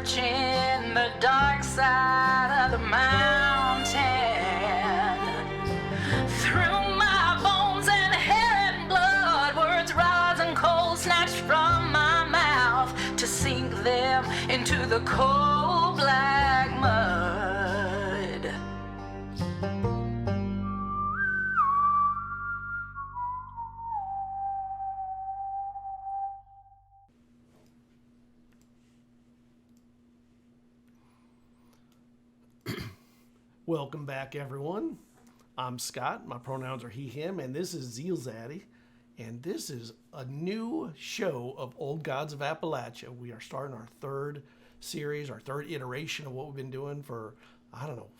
searching the dark side of the mountain. Through my bones and hair and blood, words rise and cold snatched from my mouth to sink them into the cold black mud. Welcome back, everyone. I'm Scott. My pronouns are he, him, and this is ZealZaddy. And this is a new show of Old Gods of Appalachia. We are starting our third series, our third iteration of what we've been doing for,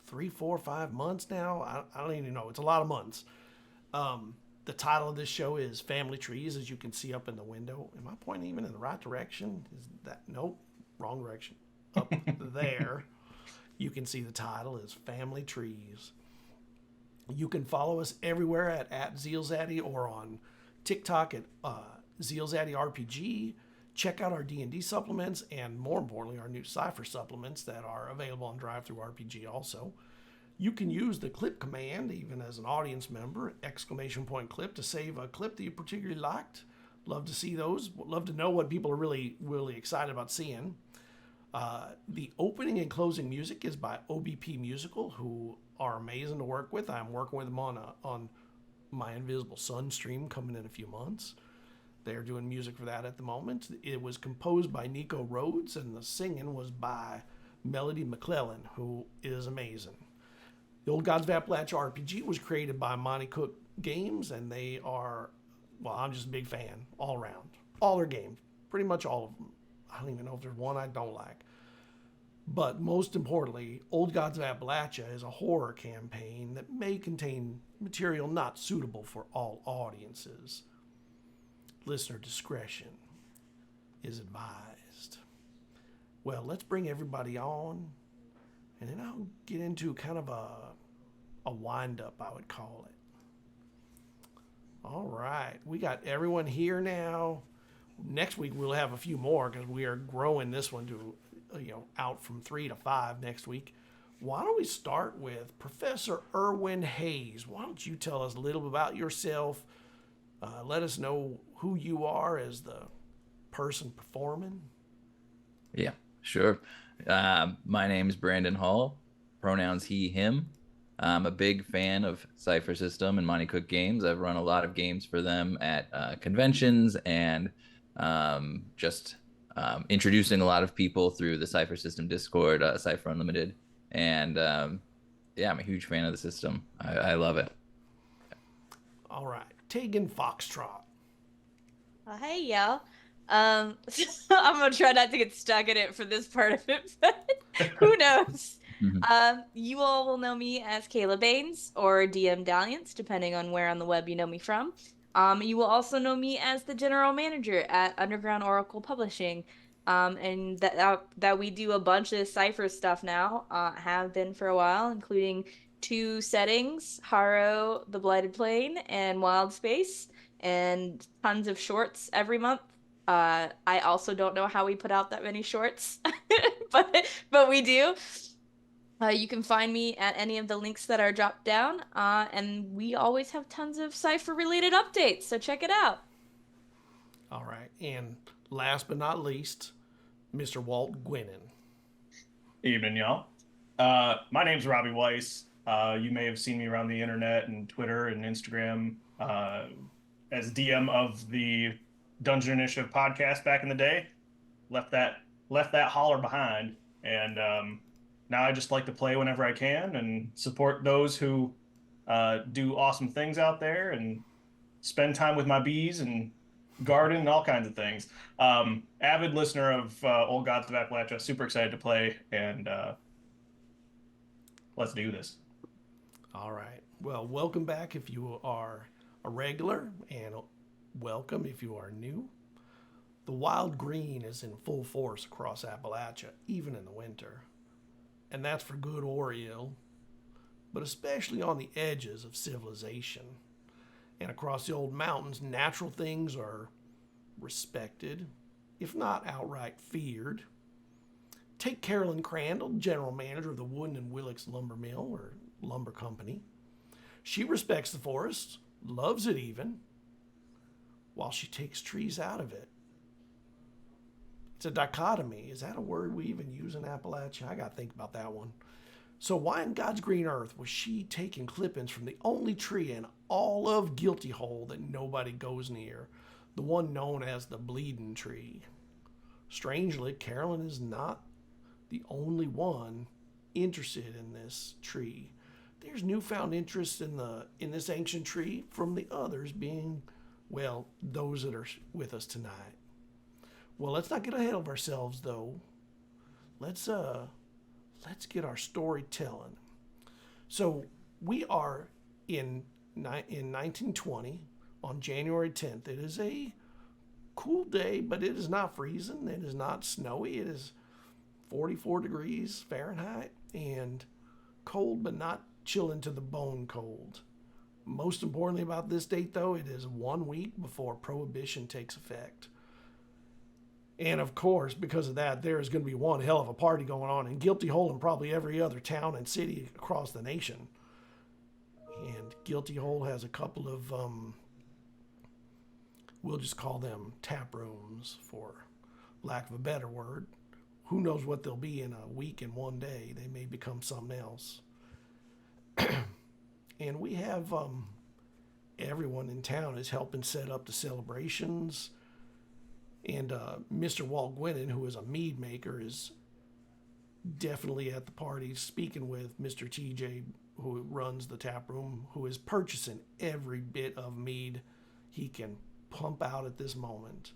3, 4, 5 months now. I don't even know. It's a lot of months. The title of this show is Family Trees, as you can see up in the window. Am I pointing even in the right direction? Is that, nope, wrong direction. Up there. You can see the title is Family Trees. You can follow us everywhere at ZealZaddy or on TikTok at ZealZaddy RPG. Check out our D&D supplements and, more importantly, our new Cypher supplements that are available on Drive-Thru RPG also. You can use the clip command, even as an audience member, !clip, to save a clip that you particularly liked. Love to see those. Love to know what people are really, really excited about seeing. The opening and closing music is by OBP Musical, who are amazing to work with. I'm working with them on My Invisible Sun stream coming in a few months. They're doing music for that at the moment. It was composed by Nico Rhodes, and the singing was by Melody McClellan, who is amazing. The Old Gods of Appalachia RPG was created by Monte Cook Games, and they are, well, I'm just a big fan all around. All their games, pretty much all of them. I don't even know if there's one I don't like. But most importantly, Old Gods of Appalachia is a horror campaign that may contain material not suitable for all audiences. Listener discretion is advised. Well, let's bring everybody on, and then I'll get into kind of a wind-up, I would call it. All right, we got everyone here now. Next week we'll have a few more because we are growing this one to, out from 3 to 5 next week. Why don't we start with Professor Erwin Hayes? Why don't you tell us a little bit about yourself? Let us know who you are as the person performing. Yeah, sure. My name's Brandon Hall, pronouns he, him. I'm a big fan of Cypher System and Monte Cook Games. I've run a lot of games for them at conventions and just introducing a lot of people through the Cypher System Discord, Cypher Unlimited. And yeah, I'm a huge fan of the system. I love it. All right. Tegan Foxtrot. Hey, y'all. I'm going to try not to get stuck in it for this part of it, but who knows? Mm-hmm. You all will know me as Kayla Baines or DM Dalliance, depending on where on the web you know me from. You will also know me as the general manager at Underground Oracle Publishing, and that we do a bunch of Cypher stuff now, have been for a while, including 2 settings, Harrow, The Blighted Plain, and Wild Space, and tons of shorts every month. I also don't know how we put out that many shorts, but we do. You can find me at any of the links that are dropped down, and we always have tons of Cypher-related updates, so check it out. All right, and last but not least, Mr. Walt Gwinnen. Evening, y'all. My name's Robby Weiss. You may have seen me around the internet and Twitter and Instagram as DM of the Dungeon Initiative podcast back in the day. Left that holler behind, and now I just like to play whenever I can and support those who do awesome things out there and spend time with my bees and garden and all kinds of things. Avid listener of Old Gods of Appalachia, super excited to play, and let's do this. All right. Well, welcome back if you are a regular, and welcome if you are new. The wild green is in full force across Appalachia, even in the winter. And that's for good or ill, but especially on the edges of civilization. And across the old mountains, natural things are respected, if not outright feared. take Carolyn Crandall, general manager of the Wooden and Willix Lumber Mill, or lumber company. She respects the forest, loves it even, while she takes trees out of it. It's a dichotomy. Is that a word we even use in Appalachia? I got to think about that one. So why in God's green earth was she taking clippings from the only tree in all of Guilty Hole that nobody goes near, the one known as the Bleeding Tree? Strangely, Carolyn is not the only one interested in this tree. There's newfound interest in this ancient tree from the others, being, well, those that are with us tonight. Well, let's not get ahead of ourselves, though. Let's get our story telling. So we are in 1920 on January 10th. It is a cool day, but it is not freezing. It is not snowy. It is 44 degrees Fahrenheit and cold, but not chilling to the bone cold. Most importantly about this date, though, it is 1 week before Prohibition takes effect. And of course, because of that, there is going to be one hell of a party going on in Guilty Hole and probably every other town and city across the nation. And Guilty Hole has a couple of, we'll just call them tap rooms for lack of a better word. Who knows what they'll be in a week and 1 day. They may become something else. And we have everyone in town is helping set up the celebrations. And Mr. Walt Gwinnen, who is a mead maker, is definitely at the party speaking with Mr. TJ, who runs the tap room, who is purchasing every bit of mead he can pump out at this moment.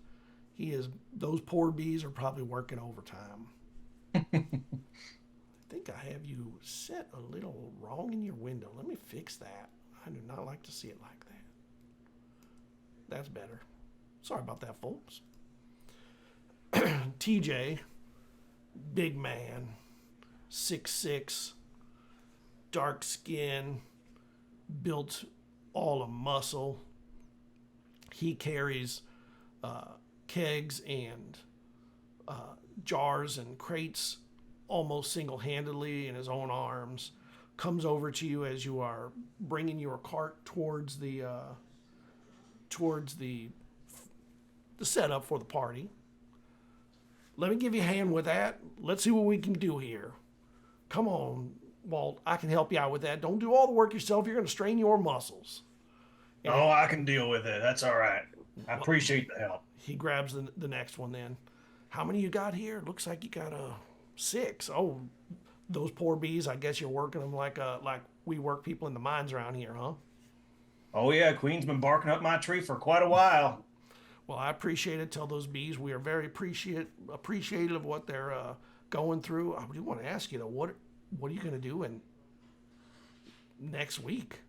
Those poor bees are probably working overtime. I think I have you set a little wrong in your window. Let me fix that. I do not like to see it like that. That's better. Sorry about that, folks. TJ, big man, 6'6", dark skin, built all of muscle. He carries kegs and jars and crates almost single-handedly in his own arms. Comes over to you as you are bringing your cart towards the setup for the party. Let me give you a hand with that. Let's see what we can do here. Come on, Walt. I can help you out with that. Don't do all the work yourself. You're going to strain your muscles. Oh, I can deal with it. That's all right. I appreciate the help. He grabs the next one then. How many you got here? Looks like you got 6. Oh, those poor bees. I guess you're working them like we work people in the mines around here, huh? Oh, yeah. Queen's been barking up my tree for quite a while. Well, I appreciate it. Tell those bees we are very appreciative of what they're going through. I do want to ask you, though, what are you going to do in next week?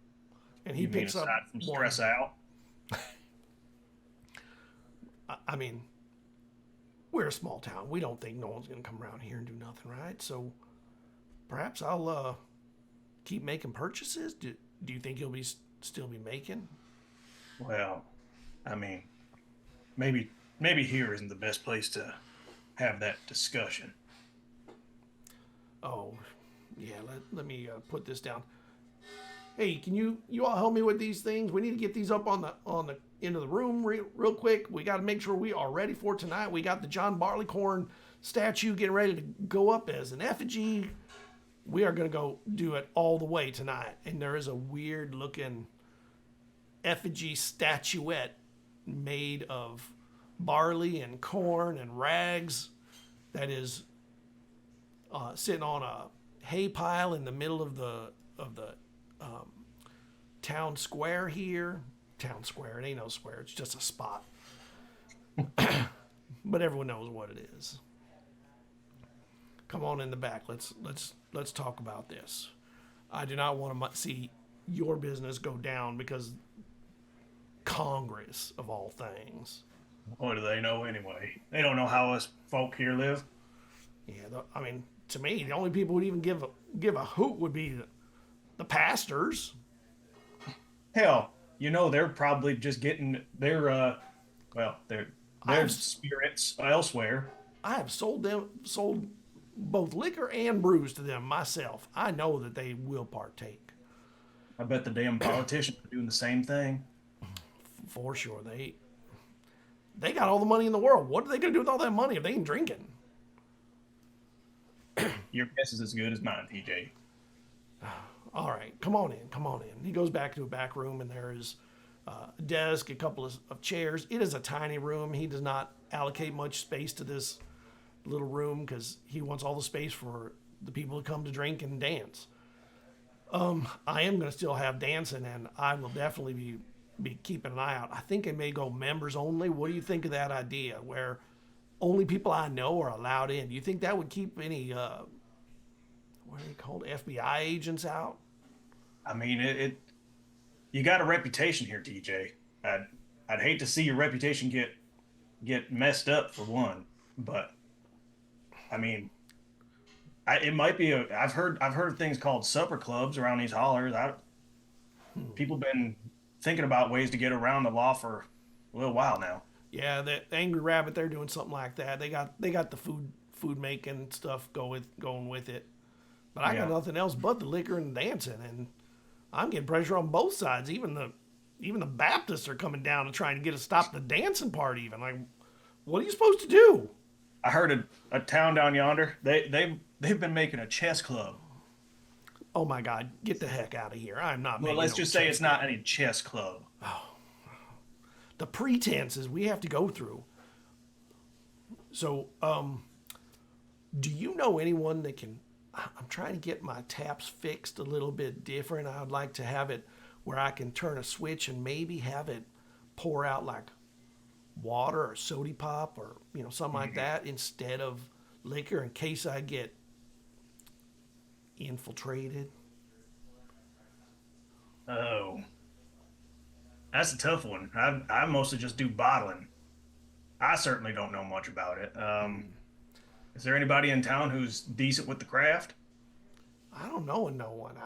And he picks up from stress out. I mean, we're a small town. We don't think no one's going to come around here and do nothing, right? So perhaps I'll keep making purchases. Do you think you'll still be making? Well, I mean, maybe here isn't the best place to have that discussion. Oh, yeah. Let me put this down. Hey, can you all help me with these things? We need to get these up on the end of the room real quick. We got to make sure we are ready for tonight. We got the John Barleycorn statue getting ready to go up as an effigy. We are going to go do it all the way tonight. And there is a weird looking effigy statuette made of barley and corn and rags that is sitting on a hay pile in the middle of the town square here. Town square, it ain't no square, it's just a spot. But everyone knows what it is. Come on in the back. Let's talk about this. I do not want to see your business go down because Congress, of all things. What do they know anyway? They don't know how us folk here live. Yeah, I mean, to me, the only people who would even give a hoot would be the pastors. Hell, they're probably just getting their spirits elsewhere. I have sold both liquor and brews to them myself, I know that they will partake. I bet the damn politicians are doing the same thing. For sure. They got all the money in the world. What are they going to do with all that money if they ain't drinking? Your guess is as good as mine, TJ. All right, come on in. He goes back to a back room, and there is a desk, a couple of chairs. It is a tiny room. He does not allocate much space to this little room because he wants all the space for the people to come to drink and dance. I am going to still have dancing, and I will definitely be keeping an eye out. I think it may go members only. What do you think of that idea, where only people I know are allowed in? Do you think that would keep any what are they called, FBI agents out? I mean, you got a reputation here, TJ. I'd hate to see your reputation get messed up for one, but I mean, it might be I've heard of things called supper clubs around these hollers. People been thinking about ways to get around the law for a little while now. Yeah, the Angry Rabbit, they're doing something like that. They got the food making stuff going with it. But I got nothing else but the liquor and dancing, and I'm getting pressure on both sides. Even the Baptists are coming down and trying to get us to stop the dancing part. Even like, what are you supposed to do? I heard a town down yonder. They've been making a chess club. Oh my God, get the heck out of here! I'm not. Well, let's just say it's not any chess club. The pretenses we have to go through. So, do you know anyone that can? I'm trying to get my taps fixed a little bit different. I'd like to have it where I can turn a switch and maybe have it pour out like water or soda pop or something like that instead of liquor in case I get infiltrated. Oh, that's a tough one. I mostly just do bottling. I certainly don't know much about it. Is there anybody in town who's decent with the craft? I don't know no one.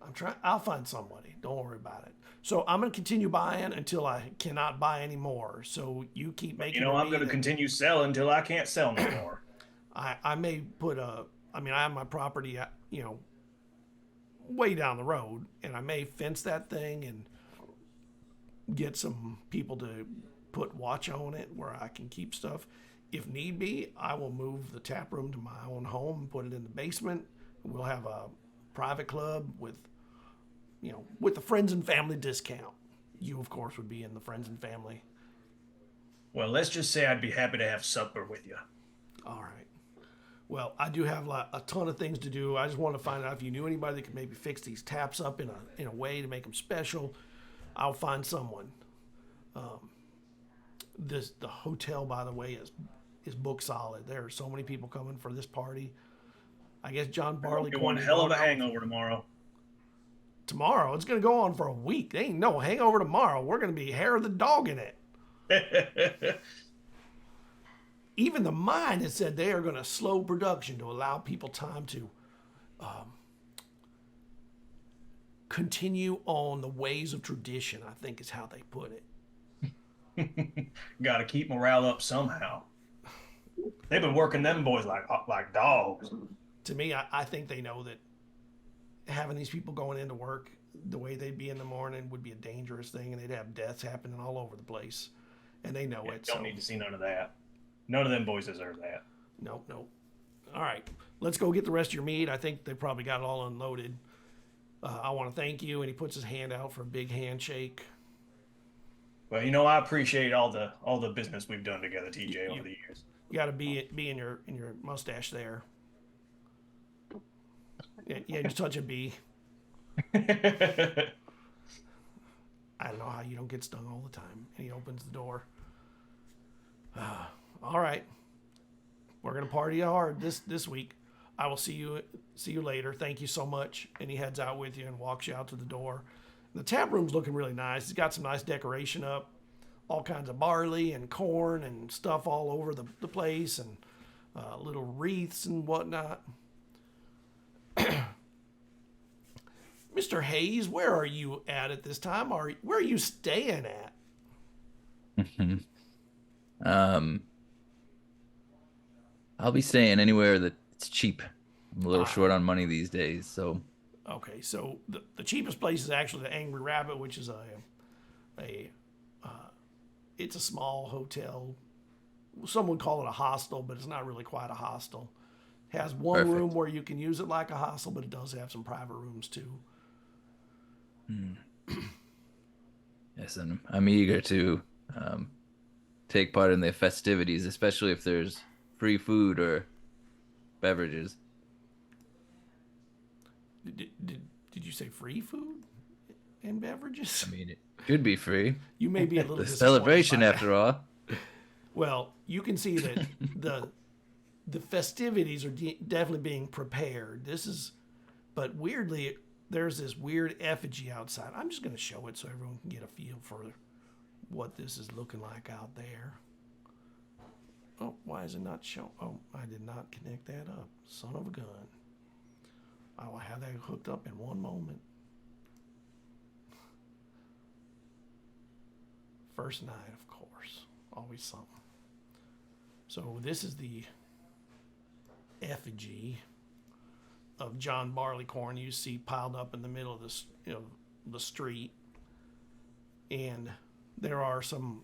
I'm trying. I'll find somebody. Don't worry about it. So I'm going to continue buying until I cannot buy anymore. So you keep making. I'm going to continue selling until I can't sell no more. I may put I have my property, way down the road, and I may fence that thing and get some people to put watch on it where I can keep stuff. If need be, I will move the tap room to my own home and put it in the basement. We'll have a private club with the friends and family discount. You, of course, would be in the friends and family. Well, let's just say I'd be happy to have supper with you. All right. Well, I do have a ton of things to do. I just wanted to find out if you knew anybody that could maybe fix these taps up in a way to make them special. I'll find someone. The hotel, by the way, is booked solid. There are so many people coming for this party. I guess John Barley. Get one hell of a hangover tomorrow. Tomorrow? It's going to go on for a week. There ain't no hangover tomorrow. We're going to be hair of the dog in it. Even the mine has said they are going to slow production to allow people time to continue on the ways of tradition, I think is how they put it. Got to keep morale up somehow. They've been working them boys like dogs. To me, I think they know that having these people going into work the way they'd be in the morning would be a dangerous thing, and they'd have deaths happening all over the place, and they know it. Don't need to see none of that. None of them boys deserve that. Nope. All right, let's go get the rest of your meat. I think they probably got it all unloaded. I want to thank you, and he puts his hand out for a big handshake. Well, I appreciate all the business we've done together, TJ, over the years. You got to be in your mustache there. Yeah, just touch a bee. I don't know how you don't get stung all the time. And he opens the door. All right, we're gonna party hard this week. I will see you later. Thank you so much. And he heads out with you and walks you out to the door. The tap room's looking really nice. It's got some nice decoration up, all kinds of barley and corn and stuff all over the place, and little wreaths and whatnot. Mr. Hayes, where are you at this time? Where are you staying at? I'll be staying anywhere that it's cheap. I'm a little Ah. short on money these days, so Okay, so the cheapest place is actually the Angry Rabbit, which is a it's a small hotel. Some would call it a hostel, but it's not really quite a hostel. Has one Perfect. room where you can use it like a hostel, but it does have some private rooms too. yes, and I'm eager to take part in the festivities, especially if there's free food or beverages. Did you say free food and beverages? I mean, it should be free. You may be a little The disappointed celebration, by that. after all. Well, you can see that the festivities are definitely being prepared. But weirdly, there's this weird effigy outside. I'm just going to show it so everyone can get a feel for what this is looking like out there. Oh, why is it not showing? Oh, I did not connect that up. Son of a gun. I will have that hooked up in one moment. First night, of course. Always something. So this is the effigy of John Barleycorn you see piled up in the middle of this, the street, and there are some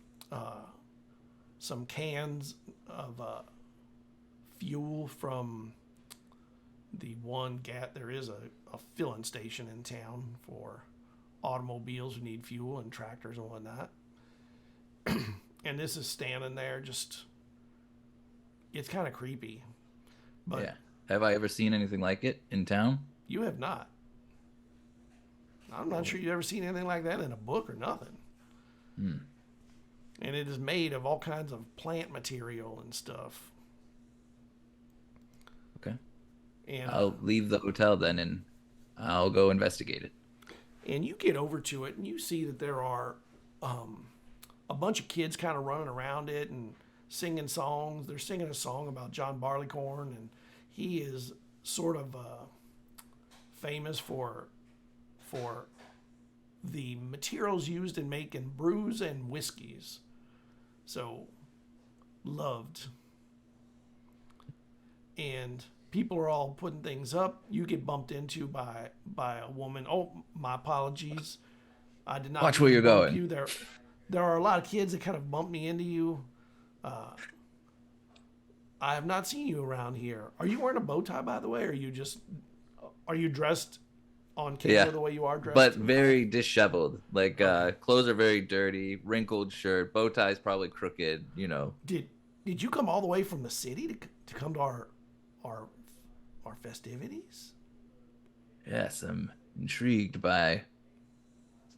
cans of fuel from the one there is a filling station in town for automobiles who need fuel and tractors and whatnot. And this is standing there it's kind of creepy. But Yeah. Have I ever seen anything like it in town? you have not. I'm not sure you've ever seen anything like that in a book or nothing. And it is made of all kinds of plant material and stuff. Okay. And I'll leave the hotel then and I'll go investigate it. and you get over to it and you see that there are a bunch of kids kind of running around it and singing songs. They're singing a song about John Barleycorn, and he is sort of famous for the materials used in making brews and whiskeys. So loved. And people are all putting things up. You get bumped into by a woman. Oh, my apologies. I did not Watch mean where to you're bump going. you. There are a lot of kids that kind of bump me into you. I have not seen you around here. Are you wearing a bow tie, by the way? Or are you dressed on camera Yeah, the way you are dressed? But very disheveled. Like clothes are very dirty, wrinkled shirt, bow tie's probably crooked, Did you come all the way from the city to come to our festivities? Yes, I'm intrigued by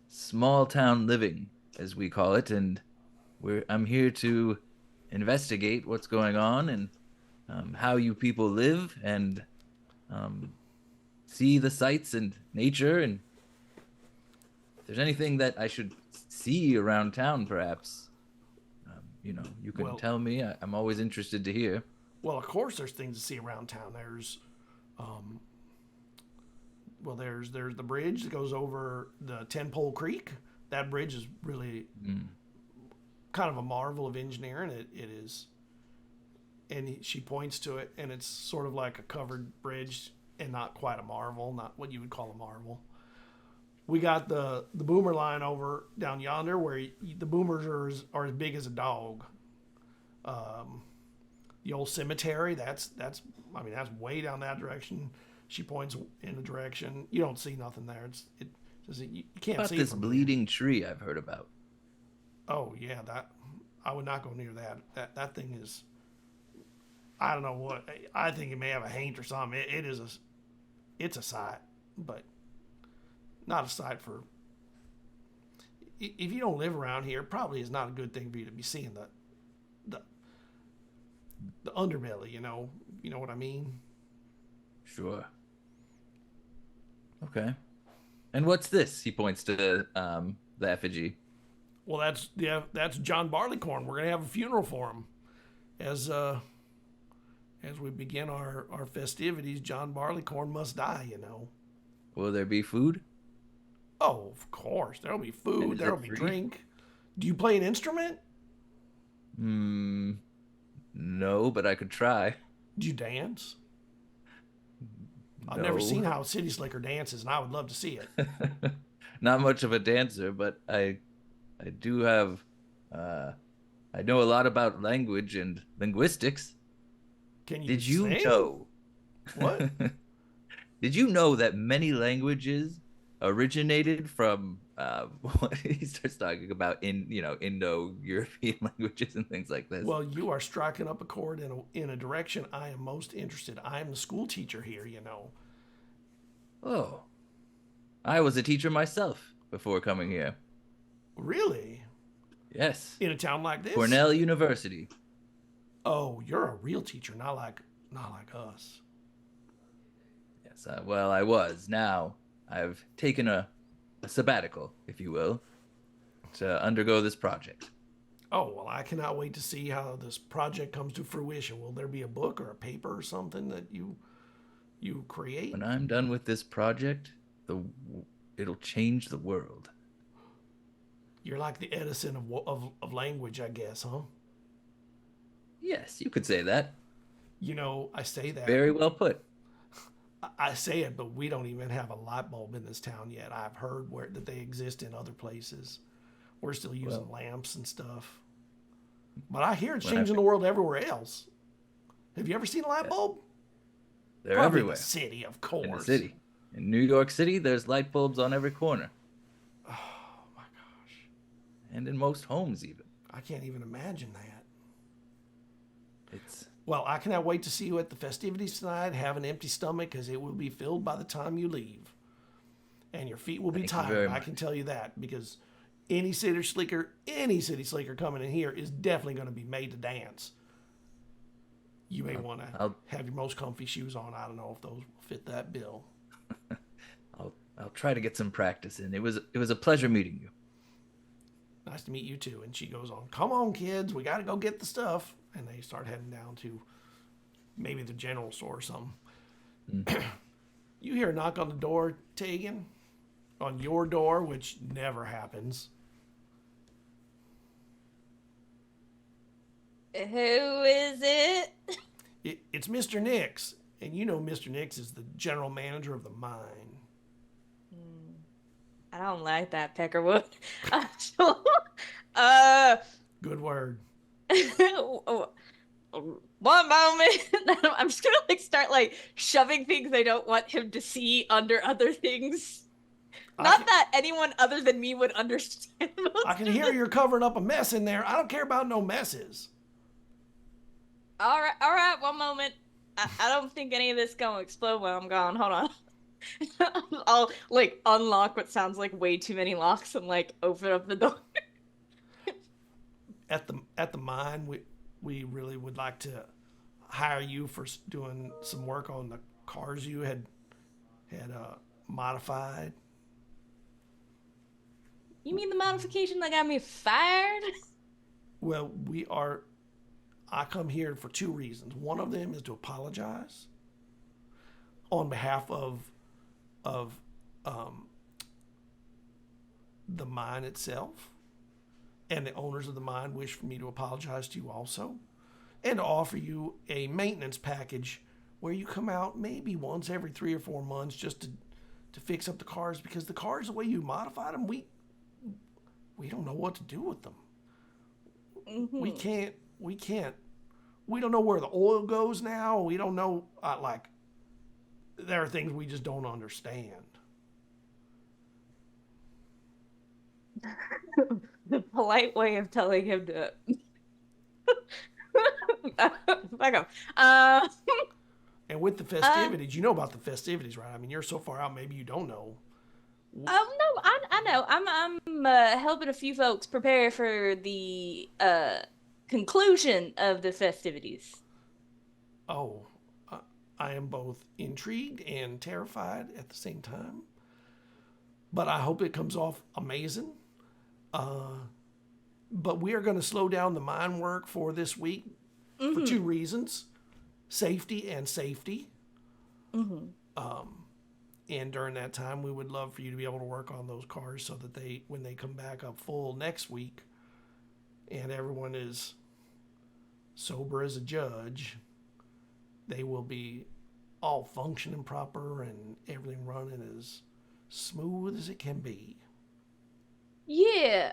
small town living, as we call it, and I'm here to investigate what's going on and how you people live and see the sights and nature, and if there's anything that I should see around town, perhaps you can Well- tell me. I'm always interested to hear. Well, of course, there's things to see around town. There's the bridge that goes over the Ten Pole Creek. That bridge is really kind of a marvel of engineering. It is, and she points to it, and it's sort of like a covered bridge, and not quite a marvel, not what you would call a marvel. We got the boomer line over down yonder, where the boomers are as big as a dog. The old cemetery, that's way down that direction. She points in the direction. You don't see nothing there. You can't About see this it from bleeding tree I've heard about. Oh yeah, that I would not go near that. That thing is, I don't know what. I think it may have a haint or something. It's a sight, but not a sight for. If you don't live around here, it probably is not a good thing for you to be seeing the underbelly. You know what I mean. Sure. Okay. And what's this? He points to the effigy. Well, that's John Barleycorn. We're gonna have a funeral for him, as we begin our festivities. John Barleycorn must die. Will there be food? Oh, of course. There'll be And food. is There'll it be free? drink. Do you play an instrument? No, but I could try. Do you dance? I've never No. seen how a city slicker dances, and I would love to see it. Not much of a dancer, but I do have I know a lot about language and linguistics. Can you Did you sing? know? What? Did you know that many languages originated from he starts talking about Indo-European languages and things like this. Well, you are striking up a chord in a direction I am most interested. I am the school teacher here, you know. Oh. I was a teacher myself before coming here. Really? Yes. In a town like this? Cornell University. Oh, you're a real teacher, not like us. Yes, well, I was. Now I've taken a sabbatical, if you will, to undergo this project. Oh, well, I cannot wait to see how this project comes to fruition. Will there be a book or a paper or something that you create? When I'm done with this project, it'll change the world. You're like the Edison of language, I guess, huh? Yes, you could say that. You know, I say that. Very well put. I say it, but we don't even have a light bulb in this town yet. I've heard that they exist in other places. We're still using lamps and stuff. But I hear it's changing the world everywhere else. Have you ever seen a light bulb? They're Probably everywhere. In the city, of course. In the city. In New York City, there's light bulbs on every corner. Oh, my gosh. And in most homes, even. I can't even imagine that. It's... Well, I cannot wait to see you at the festivities tonight. Have an empty stomach, because it will be filled by the time you leave. And your feet will be tired. I can tell you that, because any city slicker coming in here is definitely going to be made to dance. You may want to have your most comfy shoes on. I don't know if those will fit that bill. I'll try to get some practice in. It was a pleasure meeting you. Nice to meet you too. And she goes on, come on, kids, we got to go get the stuff. And they start heading down to maybe the general store or something. You hear a knock on the door, Tegan, on your door, which never happens. Who is it? It's Mr. Nix. And you know Mr. Nix is the general manager of the mine. I don't like that, Peckerwood. Good word. One moment. I'm just gonna start shoving things I don't want him to see under other things. Not that anyone other than me would understand. I can hear you're covering up a mess in there. I don't care about no messes. All right. One moment. I don't think any of this gonna explode when I'm gone. Hold on. I'll unlock what sounds like way too many locks and open up the door. At the mine, we really would like to hire you for doing some work on the cars you had modified. You mean the modification that got me fired? Well, I come here for two reasons. One of them is to apologize on behalf of the mine itself, and the owners of the mine wish for me to apologize to you also, and to offer you a maintenance package where you come out maybe once every 3 or 4 months just to fix up the cars, because the cars, the way you modified them, we don't know what to do with them. Mm-hmm. We don't know where the oil goes now. We don't know, there are things we just don't understand. The polite way of telling him to back up. And with the festivities, you know about the festivities, right? I mean, you're so far out, maybe you don't know. No, I know. I'm helping a few folks prepare for the conclusion of the festivities. Oh, I am both intrigued and terrified at the same time. But I hope it comes off amazing. But we are going to slow down the mine work for this week for two reasons: safety and safety. And during that time, we would love for you to be able to work on those cars so that when they come back up full next week, and everyone is sober as a judge, they will be all functioning proper and everything running as smooth as it can be. Yeah,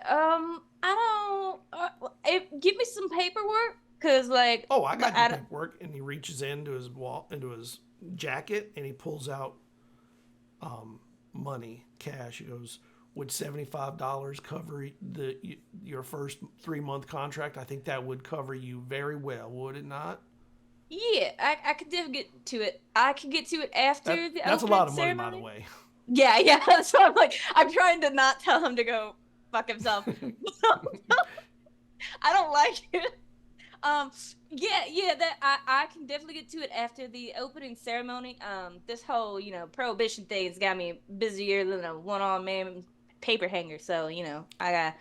I don't. Give me some paperwork, cause like. Oh, I got I your don't- paperwork. And he reaches into his jacket, and he pulls out money, cash. He goes, "Would $75 cover your first 3-month contract? I think that would cover you very well, would it not?" Yeah, I could definitely get to it. I can get to it after the That's a opening lot of money, ceremony. by the way. Yeah. So I'm like, I'm trying to not tell him to go fuck himself. I don't like it. That I can definitely get to it after the opening ceremony. This whole, prohibition thing has got me busier than a one-armed man paper hanger. So, I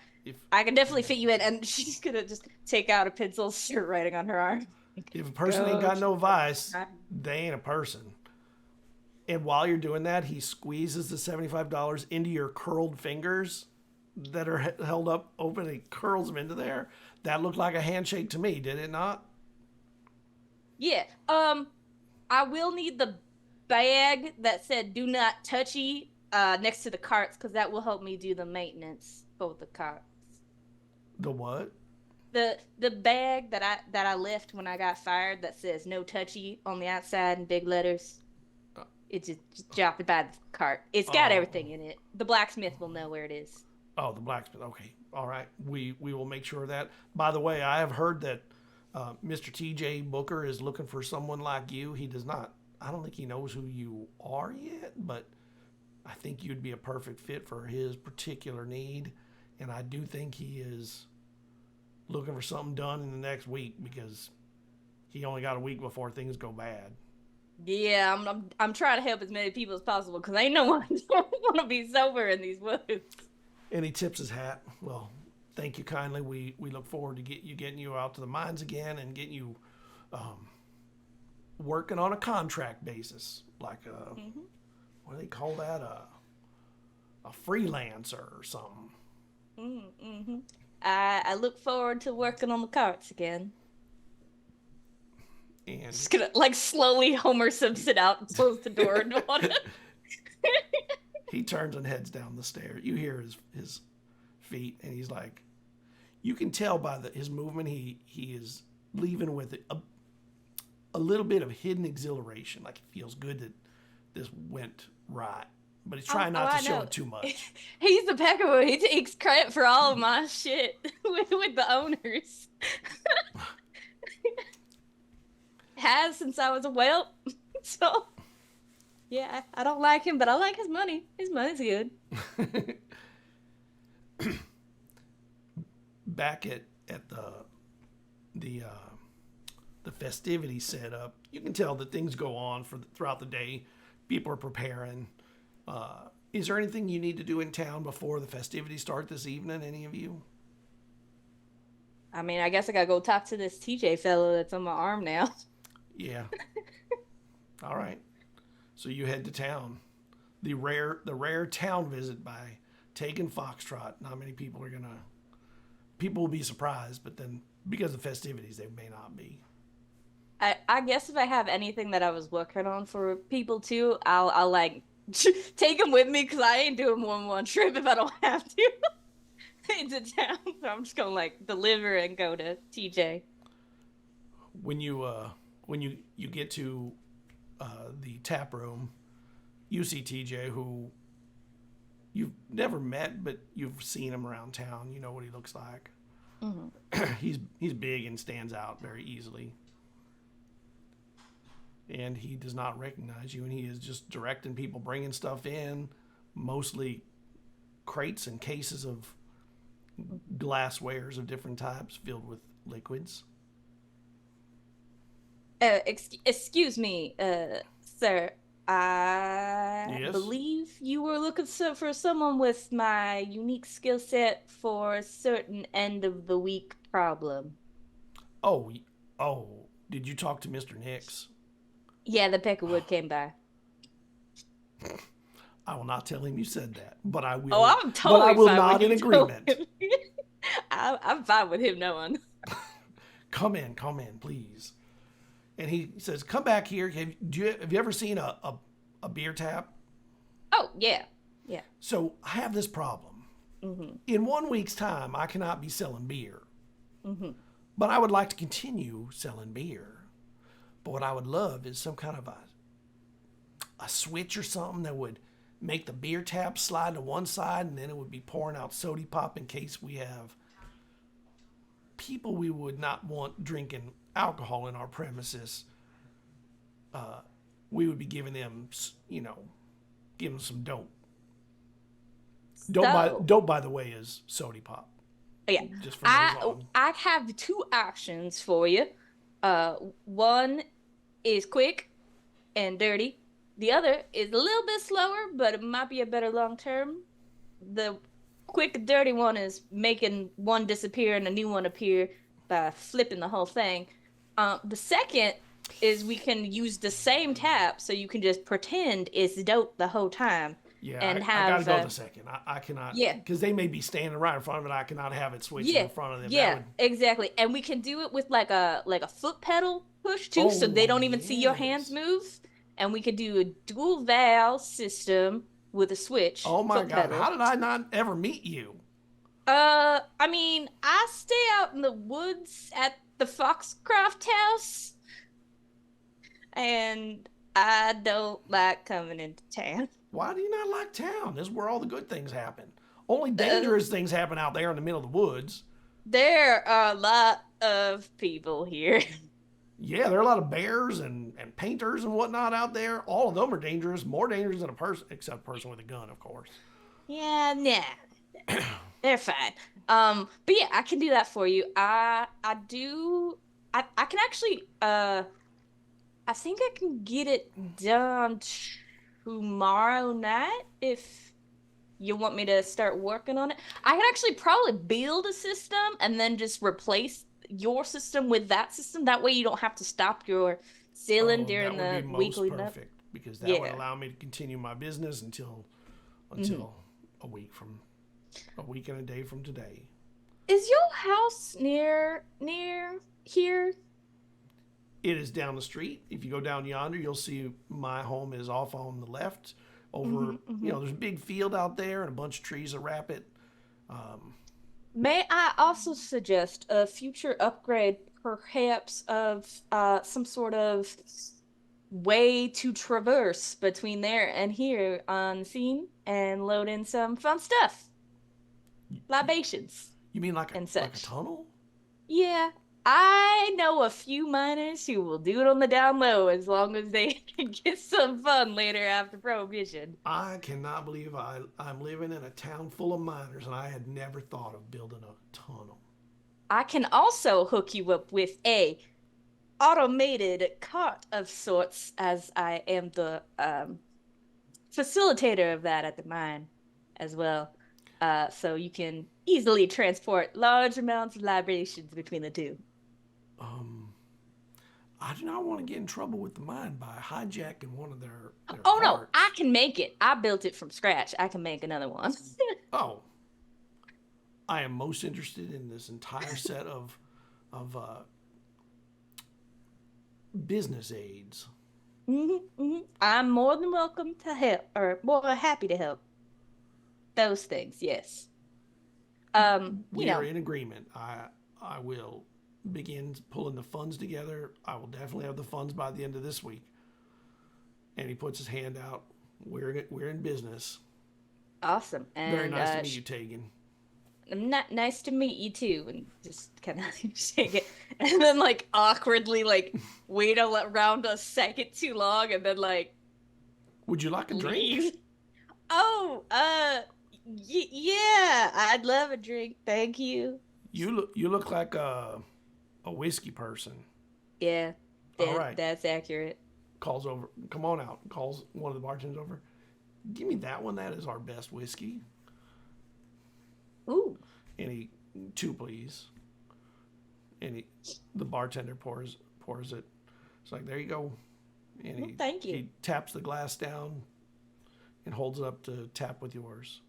can definitely fit you in. And she's gonna just take out a pencil, start writing on her arm. If a person ain't got no vice, they ain't a person. And while you're doing that, he squeezes the $75 into your curled fingers that are held up open. He curls them into there. That looked like a handshake to me, did it not? Yeah. I will need the bag that said "Do not touchy" next to the carts, because that will help me do the maintenance for the carts. The what? The bag that I left when I got fired that says "No touchy" on the outside in big letters. It's just drop it by the cart. It's got everything in it. The blacksmith will know where it is. Oh, the blacksmith. Okay. All right. We will make sure of that. By the way, I have heard that Mr. TJ Booker is looking for someone like you. He does not. I don't think he knows who you are yet, but I think you'd be a perfect fit for his particular need. And I do think he is looking for something done in the next week, because he only got a week before things go bad. Yeah, I'm trying to help as many people as possible, because ain't no one want to be sober in these woods. And he tips his hat. Well, thank you kindly. We look forward to getting you out to the mines again and getting you working on a contract basis, like what do they call that? A freelancer or something. Mm-hmm. I look forward to working on the carts again. And Just gonna slowly Homer Simpson out and close the door and on it. he turns and heads down the stairs. You hear his feet, and he's like, you can tell by his movement, he is leaving with a little bit of hidden exhilaration. Like, it feels good that this went right, but he's trying not to show it too much. He's the peckaboo. He takes credit for all of my shit with the owners. Has since I was a whelp. So, yeah, I don't like him, but I like his money. His money's good. Back at the festivity setup, you can tell that things go on throughout the day. People are preparing. Is there anything you need to do in town before the festivities start this evening, any of you? I mean, I guess I gotta go talk to this TJ fellow that's on my arm now. Yeah. All right. So you head to town. The rare town visit by taking Foxtrot. Not many people will be surprised, but then because of festivities, they may not be. I guess if I have anything that I was working on for people too, I'll take them with me, because I ain't doing more than one trip if I don't have to into town. So I'm just gonna deliver and go to TJ. When you get to the tap room, you see TJ, who you've never met, but you've seen him around town. You know what he looks like. Mm-hmm. He's big and stands out very easily. And he does not recognize you, and he is just directing people bringing stuff in, mostly crates and cases of glasswares of different types filled with liquids. Excuse me, sir. I Yes? believe you were looking for someone with my unique skill set for a certain end of the week problem. Oh, did you talk to Mr. Nix? Yeah, the Peckerwood came by. I will not tell him you said that, but I will. Oh, I'm totally But I will fine nod with in you telling agreement. him. I'm fine with him knowing. Come in, please. And he says, come back here. Have you ever seen a beer tap? Oh, yeah. Yeah. So I have this problem. Mm-hmm. In 1 week's time, I cannot be selling beer. Mm-hmm. But I would like to continue selling beer. But what I would love is some kind of a switch or something that would make the beer tap slide to one side, and then it would be pouring out soda pop in case we have people we would not want drinking alcohol in our premises. We would be giving them, giving them some dope. Dope, by the way, is soda pop. Yeah. Just for those I have two options for you. One is quick and dirty. The other is a little bit slower, but it might be a better long term. The quick, dirty one is making one disappear and a new one appear by flipping the whole thing. The second is we can use the same tap, so you can just pretend it's dope the whole time. Yeah, and I gotta go the second. I cannot. Yeah. Because they may be standing right in front of it. I cannot have it switching in front of them. Yeah, exactly. And we can do it with like a foot pedal push too, so they don't even see your hands move. And we could do a dual valve system with a switch. Oh my foot God! pedal. How did I not ever meet you? I mean, I stay out in the woods at the Foxcroft house, and I don't like coming into town. Why do you not like town? This is where all the good things happen. Only dangerous things happen out there in the middle of the woods. There are a lot of people here. Yeah, there are a lot of bears and painters and whatnot out there. All of them are dangerous, more dangerous than a person, except a person with a gun, of course. Yeah, nah. They're fine. But yeah, I can do that for you. I can actually, I think I can get it done tomorrow night if you want me to start working on it. I can actually probably build a system and then just replace your system with that system. That way you don't have to stop your selling during the weekly. That would be most perfect, because that would allow me to continue my business until a week and a day from today. Is your house near here? It is down the street. If you go down yonder, you'll see my home is off on the left. Over, there's a big field out there and a bunch of trees that wrap it. May I also suggest a future upgrade, perhaps, of some sort of way to traverse between there and here on the scene and load in some fun stuff? Libations. You mean like a tunnel? Yeah. I know a few miners who will do it on the down low as long as they get some fun later after Prohibition. I cannot believe I'm living in a town full of miners and I had never thought of building a tunnel. I can also hook you up with a automated cart of sorts, as I am the facilitator of that at the mine as well. So you can easily transport large amounts of libations between the two. I do not want to get in trouble with the mine by hijacking one of their Oh, parts. no, I can make it. I built it from scratch. I can make another one. Oh. I am most interested in this entire set of business aids. I'm more than welcome to help, or more happy to help. Those things, yes. We are in agreement. I will begin pulling the funds together. I will definitely have the funds by the end of this week. And he puts his hand out. We're in business. Awesome. And, very nice to meet you, Tegan. Nice to meet you too. And just kind of shake it, and then like awkwardly wait around a second too long, and then Would you like a drink? Oh, yeah, I'd love a drink. Thank you. You look like a whiskey person. Yeah, all right. That's accurate. Calls over. Come on out. Calls one of the bartenders over. Give me that one. That is our best whiskey. Ooh. And two, please. And the bartender pours it. It's like, there you go. And thank you. He taps the glass down and holds it up to tap with yours.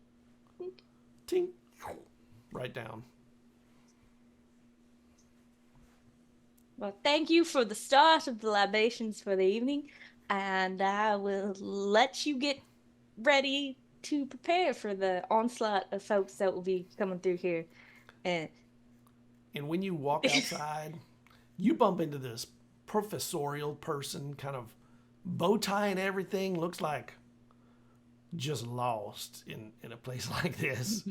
Tink. Right down. Well, thank you for the start of the libations for the evening, and I will let you get ready to prepare for the onslaught of folks that will be coming through here. And when you walk outside, you bump into this professorial person, kind of bow tie and everything, looks like just lost in a place like this.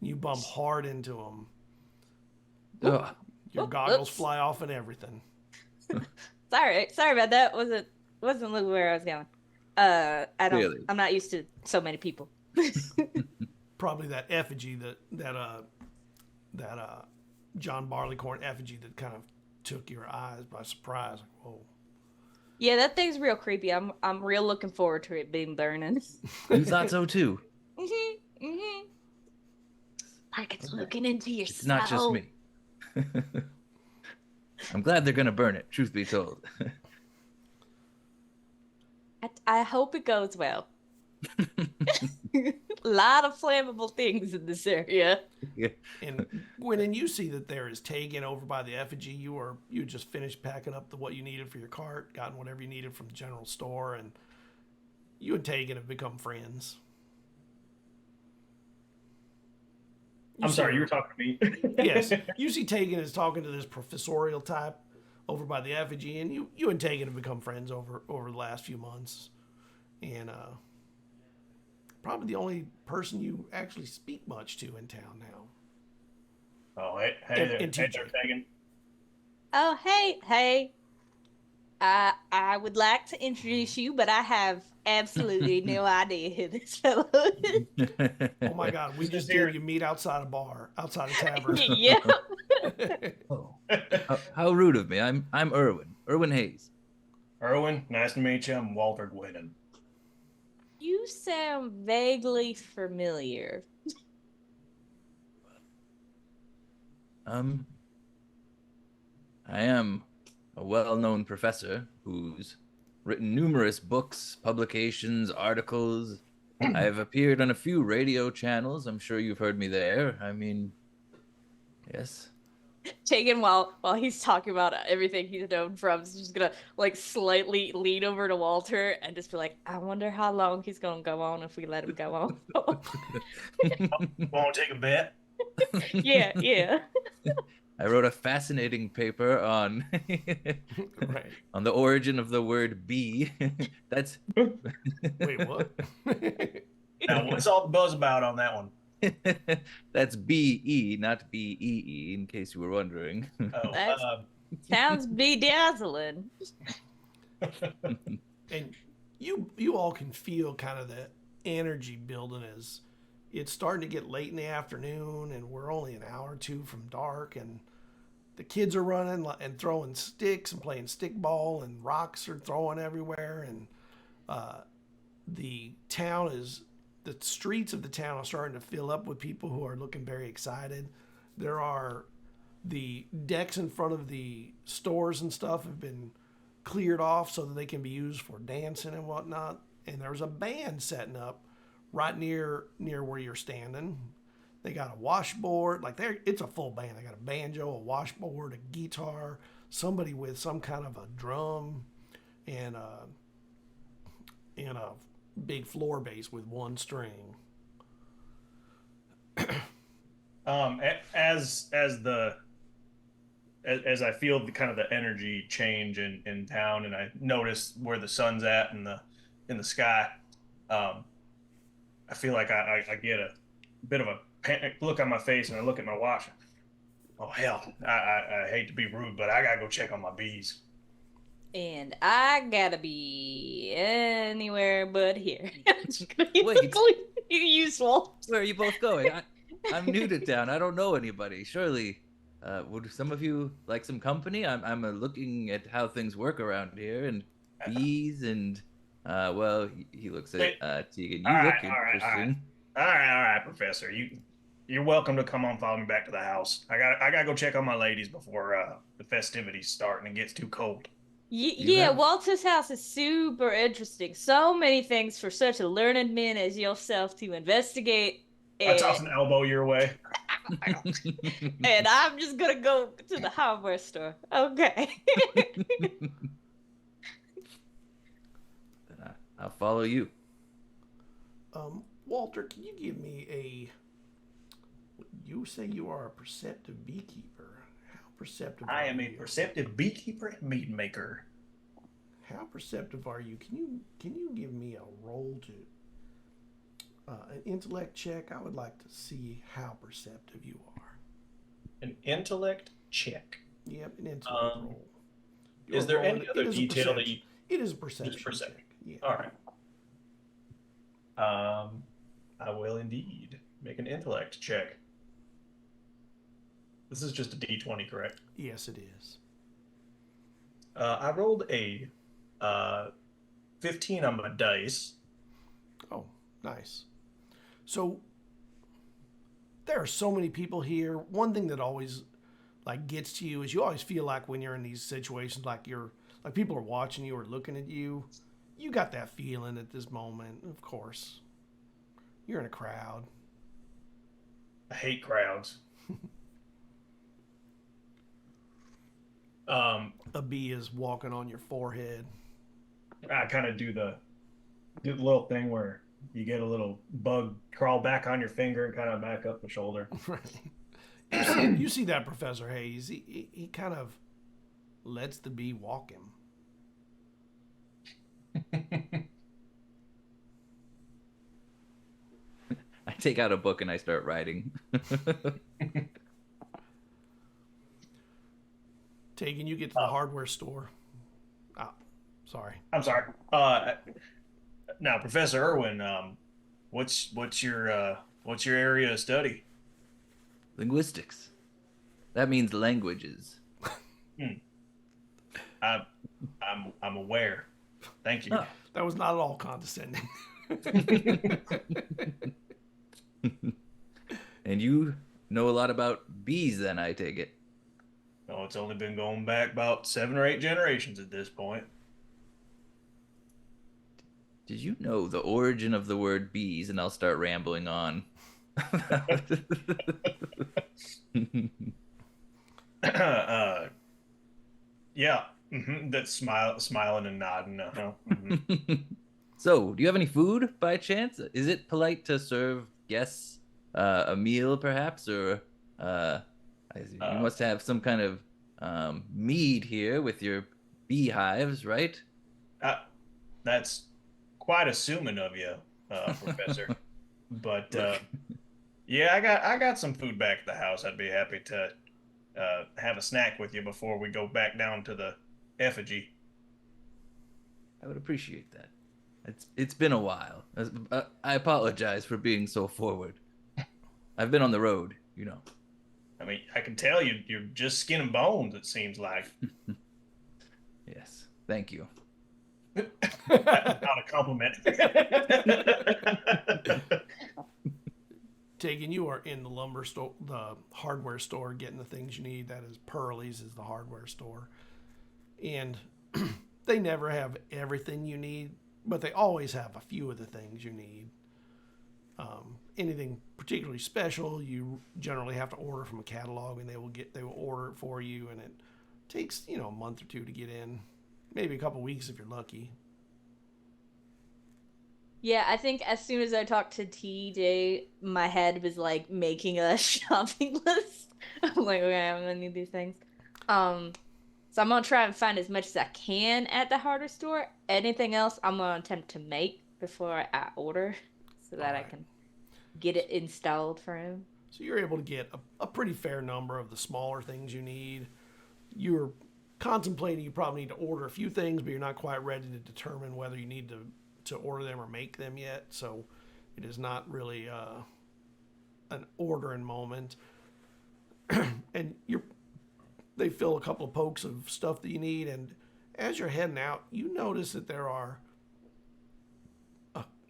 You bump hard into him. Your goggles fly off and everything. Sorry about that. Wasn't looking where I was going. Really? I'm not used to so many people. Probably that effigy that John Barleycorn effigy that kind of took your eyes by surprise. Like, whoa. Yeah, that thing's real creepy. I'm real looking forward to it being burning. You thought so too. Like it's looking into your It's not just me. I'm glad they're gonna burn it, truth be told. I hope it goes well. A lot of flammable things in this area. Yeah. And when you see that there is Tegan over by the effigy, you just finished packing up what you needed for your cart, gotten whatever you needed from the general store, and you and Tegan have become friends. I'm sorry, you were talking to me. Yes. You see Tegan is talking to this professorial type over by the effigy, and you and Tegan have become friends over the last few months. And probably the only person you actually speak much to in town now. Oh, hey there, Tegan. Oh, hey. I would like to introduce you, but I have absolutely no idea who this fellow is. Oh my God, we just hear you meet outside a bar, outside a tavern. Yeah. Oh. How rude of me. I'm Erwin Hayes. Erwin, nice to meet you. I'm Walter Gwynnon. You sound vaguely familiar. I am a well-known professor who's written numerous books, publications, articles. I have appeared on a few radio channels. I'm sure you've heard me there. I mean, yes. Tegan, while he's talking about everything he's known from, is just gonna like slightly lean over to Walter and just be like, I wonder how long he's gonna go on if we let him go on. Want to take a bet? Yeah. I wrote a fascinating paper on Right. on the origin of the word bee. That's Wait, what? Now, what's all the buzz about on that one? that's B-E, not B-E-E, in case you were wondering. Oh, Sounds bedazzling. And you all can feel kind of the energy building as it's starting to get late in the afternoon, and we're only an hour or two from dark, and the kids are running and throwing sticks and playing stickball, and rocks are throwing everywhere, and the streets of the town are starting to fill up with people who are looking very excited. There are the decks in front of the stores and stuff have been cleared off so that they can be used for dancing and whatnot. And there's a band setting up right near where you're standing. They got a washboard, it's a full band. They got a banjo, a washboard, a guitar, somebody with some kind of a drum, and a big floor bass with one string. As I feel the kind of the energy change in town, and I notice where the sun's at in the sky, I feel like I get a bit of a panic look on my face, and I look at my watch. Oh hell! I hate to be rude, but I gotta go check on my bees. And I gotta be anywhere but here. Wait. Useful. Where are you both going? I'm new to town. I don't know anybody. Surely, would some of you like some company? I'm looking at how things work around here, and bees, and well, he looks at Tegan. You look interesting. All right, Professor. You're welcome to come on. Follow me back to the house. I gotta go check on my ladies before the festivities start and it gets too cold. Yeah, Walter's house is super interesting. So many things for such a learned man as yourself to investigate. I toss an elbow your way. And I'm just gonna go to the hardware store. Okay. Then I'll follow you. Walter, can you give me a... You say you are a perceptive beekeeper. How perceptive I are am a you? perceptive beekeeper and meat maker. How perceptive are you? Can you give me a roll to an intellect check? I would like to see how perceptive you are. An intellect check. Yep, an intellect roll. Is there any It other is a detail that perception. you? It is a perception. Just perception. check. Yeah. All right. I will indeed make an intellect check. This is just a D20, correct? Yes, it is. I rolled a 15 on my dice. Oh, nice. So there are so many people here. One thing that always like gets to you is you always feel like when you're in these situations, like people are watching you or looking at you. You got that feeling at this moment, of course. You're in a crowd. I hate crowds. A bee is walking on your forehead. I kind of do the little thing where you get a little bug crawl back on your finger and kind of back up the shoulder. Right. You see that Professor Hayes. He kind of lets the bee walk him. I take out a book and I start writing. Tegan, you get to the hardware store. Oh, sorry. I'm sorry. Now, Professor Irwin, what's your area of study? Linguistics. That means languages. I'm aware. Thank you. Oh. That was not at all condescending. And you know a lot about bees, then, I take it. Oh, it's only been going back about 7 or 8 generations at this point. Did you know the origin of the word bees? And I'll start rambling on. Yeah. That's smiling and nodding. Mm-hmm. So, do you have any food by chance? Is it polite to serve guests a meal, perhaps, or you must have some kind of mead here with your beehives, right? That's quite assuming of you, Professor. But yeah, I got some food back at the house. I'd be happy to have a snack with you before we go back down to the effigy. I would appreciate that. It's been a while. I apologize for being so forward. I've been on the road, you know. I mean, I can tell you're just skin and bones, it seems like. Yes, thank you. Not a compliment. Tegan, you are in the lumber store, the hardware store, getting the things you need. That is Pearlie's is the hardware store. And they never have everything you need, but they always have a few of the things you need. Anything particularly special, you generally have to order from a catalog, and they will order it for you, and it takes a month or two to get in, maybe a couple weeks if you're lucky. Yeah, I think as soon as I talked to TJ, my head was like making a shopping list. I'm like, okay, I'm gonna need these things. So I'm gonna try and find as much as I can at the hardware store. Anything else, I'm gonna attempt to make before I order, so that I can get it installed for him. So you're able to get a pretty fair number of the smaller things you need. You're contemplating you probably need to order a few things, but you're not quite ready to determine whether you need to order them or make them yet. So it is not really an ordering moment. And they fill a couple of pokes of stuff that you need, and as you're heading out, you notice that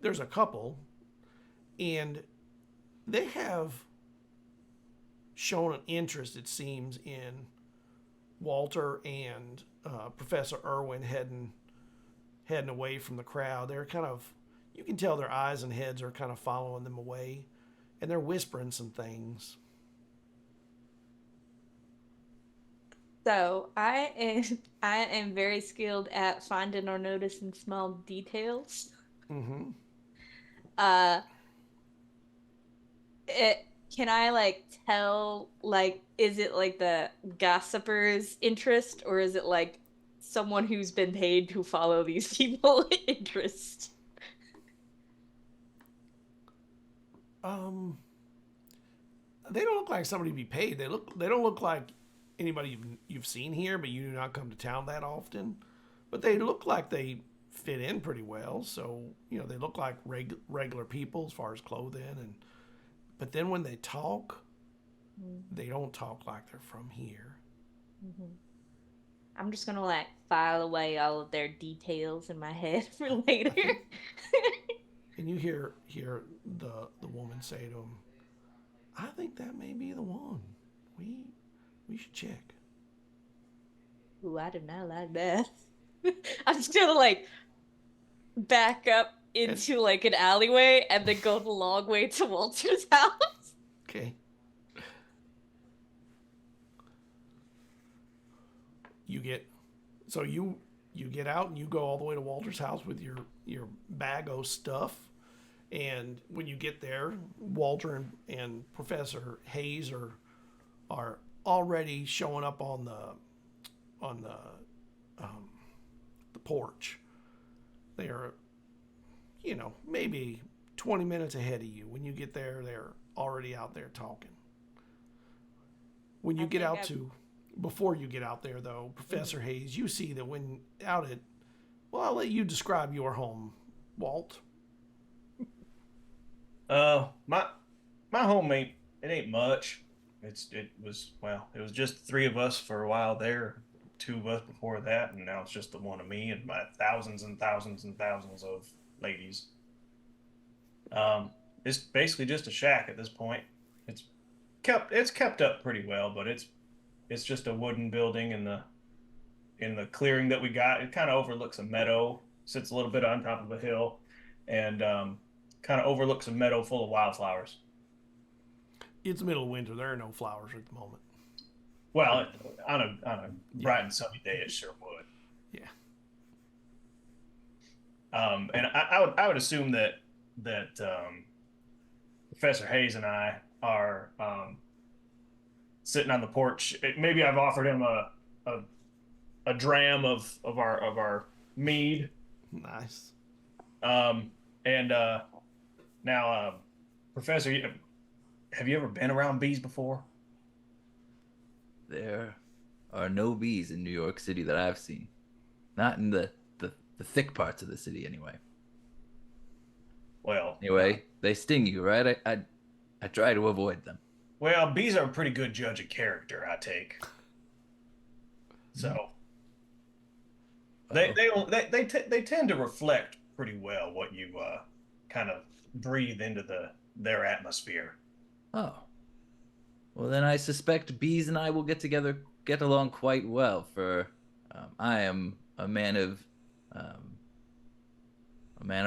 there's a couple, and they have shown an interest, it seems, in Walter and Professor Irwin heading away from the crowd. They're kind of, you can tell their eyes and heads are kind of following them away, and they're whispering some things. So I am very skilled at finding or noticing small details. Mm-hmm. Uh, it can I like tell like is it like the gossiper's interest or is it like someone who's been paid to follow these people interest? Um, they don't look like somebody to be paid. They don't look like anybody you've seen here, but you do not come to town that often. But they look like they fit in pretty well. So they look like regular people as far as clothing, but then when they talk, they don't talk like they're from here. Mm-hmm. I'm just gonna like file away all of their details in my head for later. And you hear the woman say to him, "I think that may be the one. We should check." Ooh, I do not like that. I'm just gonna like back up into like an alleyway and then go the long way to Walter's house. Okay. You get out and you go all the way to Walter's house with your bag of stuff. And when you get there, Walter and Professor Hayes are already showing up on the porch. They are, maybe 20 minutes ahead of you. When you get there, they're already out there talking. When you get out to Before you get out there, though, Professor Hayes, you see that when out at... Well, I'll let you describe your home, Walt. My home ain't much. It was just three of us for a while there, two of us before that, and now it's just the one of me and my thousands and thousands and thousands of ladies. It's basically just a shack at this point. It's kept up pretty well, but it's just a wooden building in the clearing that we got. It kind of overlooks a meadow, sits a little bit on top of a hill, and kind of overlooks a meadow full of wildflowers. It's the middle of winter. There are no flowers at the moment. Well, on a bright and sunny day, it sure would. Yeah. And I would assume that Professor Hayes and I are sitting on the porch. Maybe I've offered him a dram of our mead. Nice. And now, Professor, have you ever been around bees before? There are no bees in New York City that I've seen. Not in the thick parts of the city, anyway. Well, anyway, they sting you, right? I try to avoid them. Well, bees are a pretty good judge of character, I take. So they tend to reflect pretty well what you kind of breathe into their atmosphere. Oh. Well, then I suspect bees and I will get along quite well, for I am a man of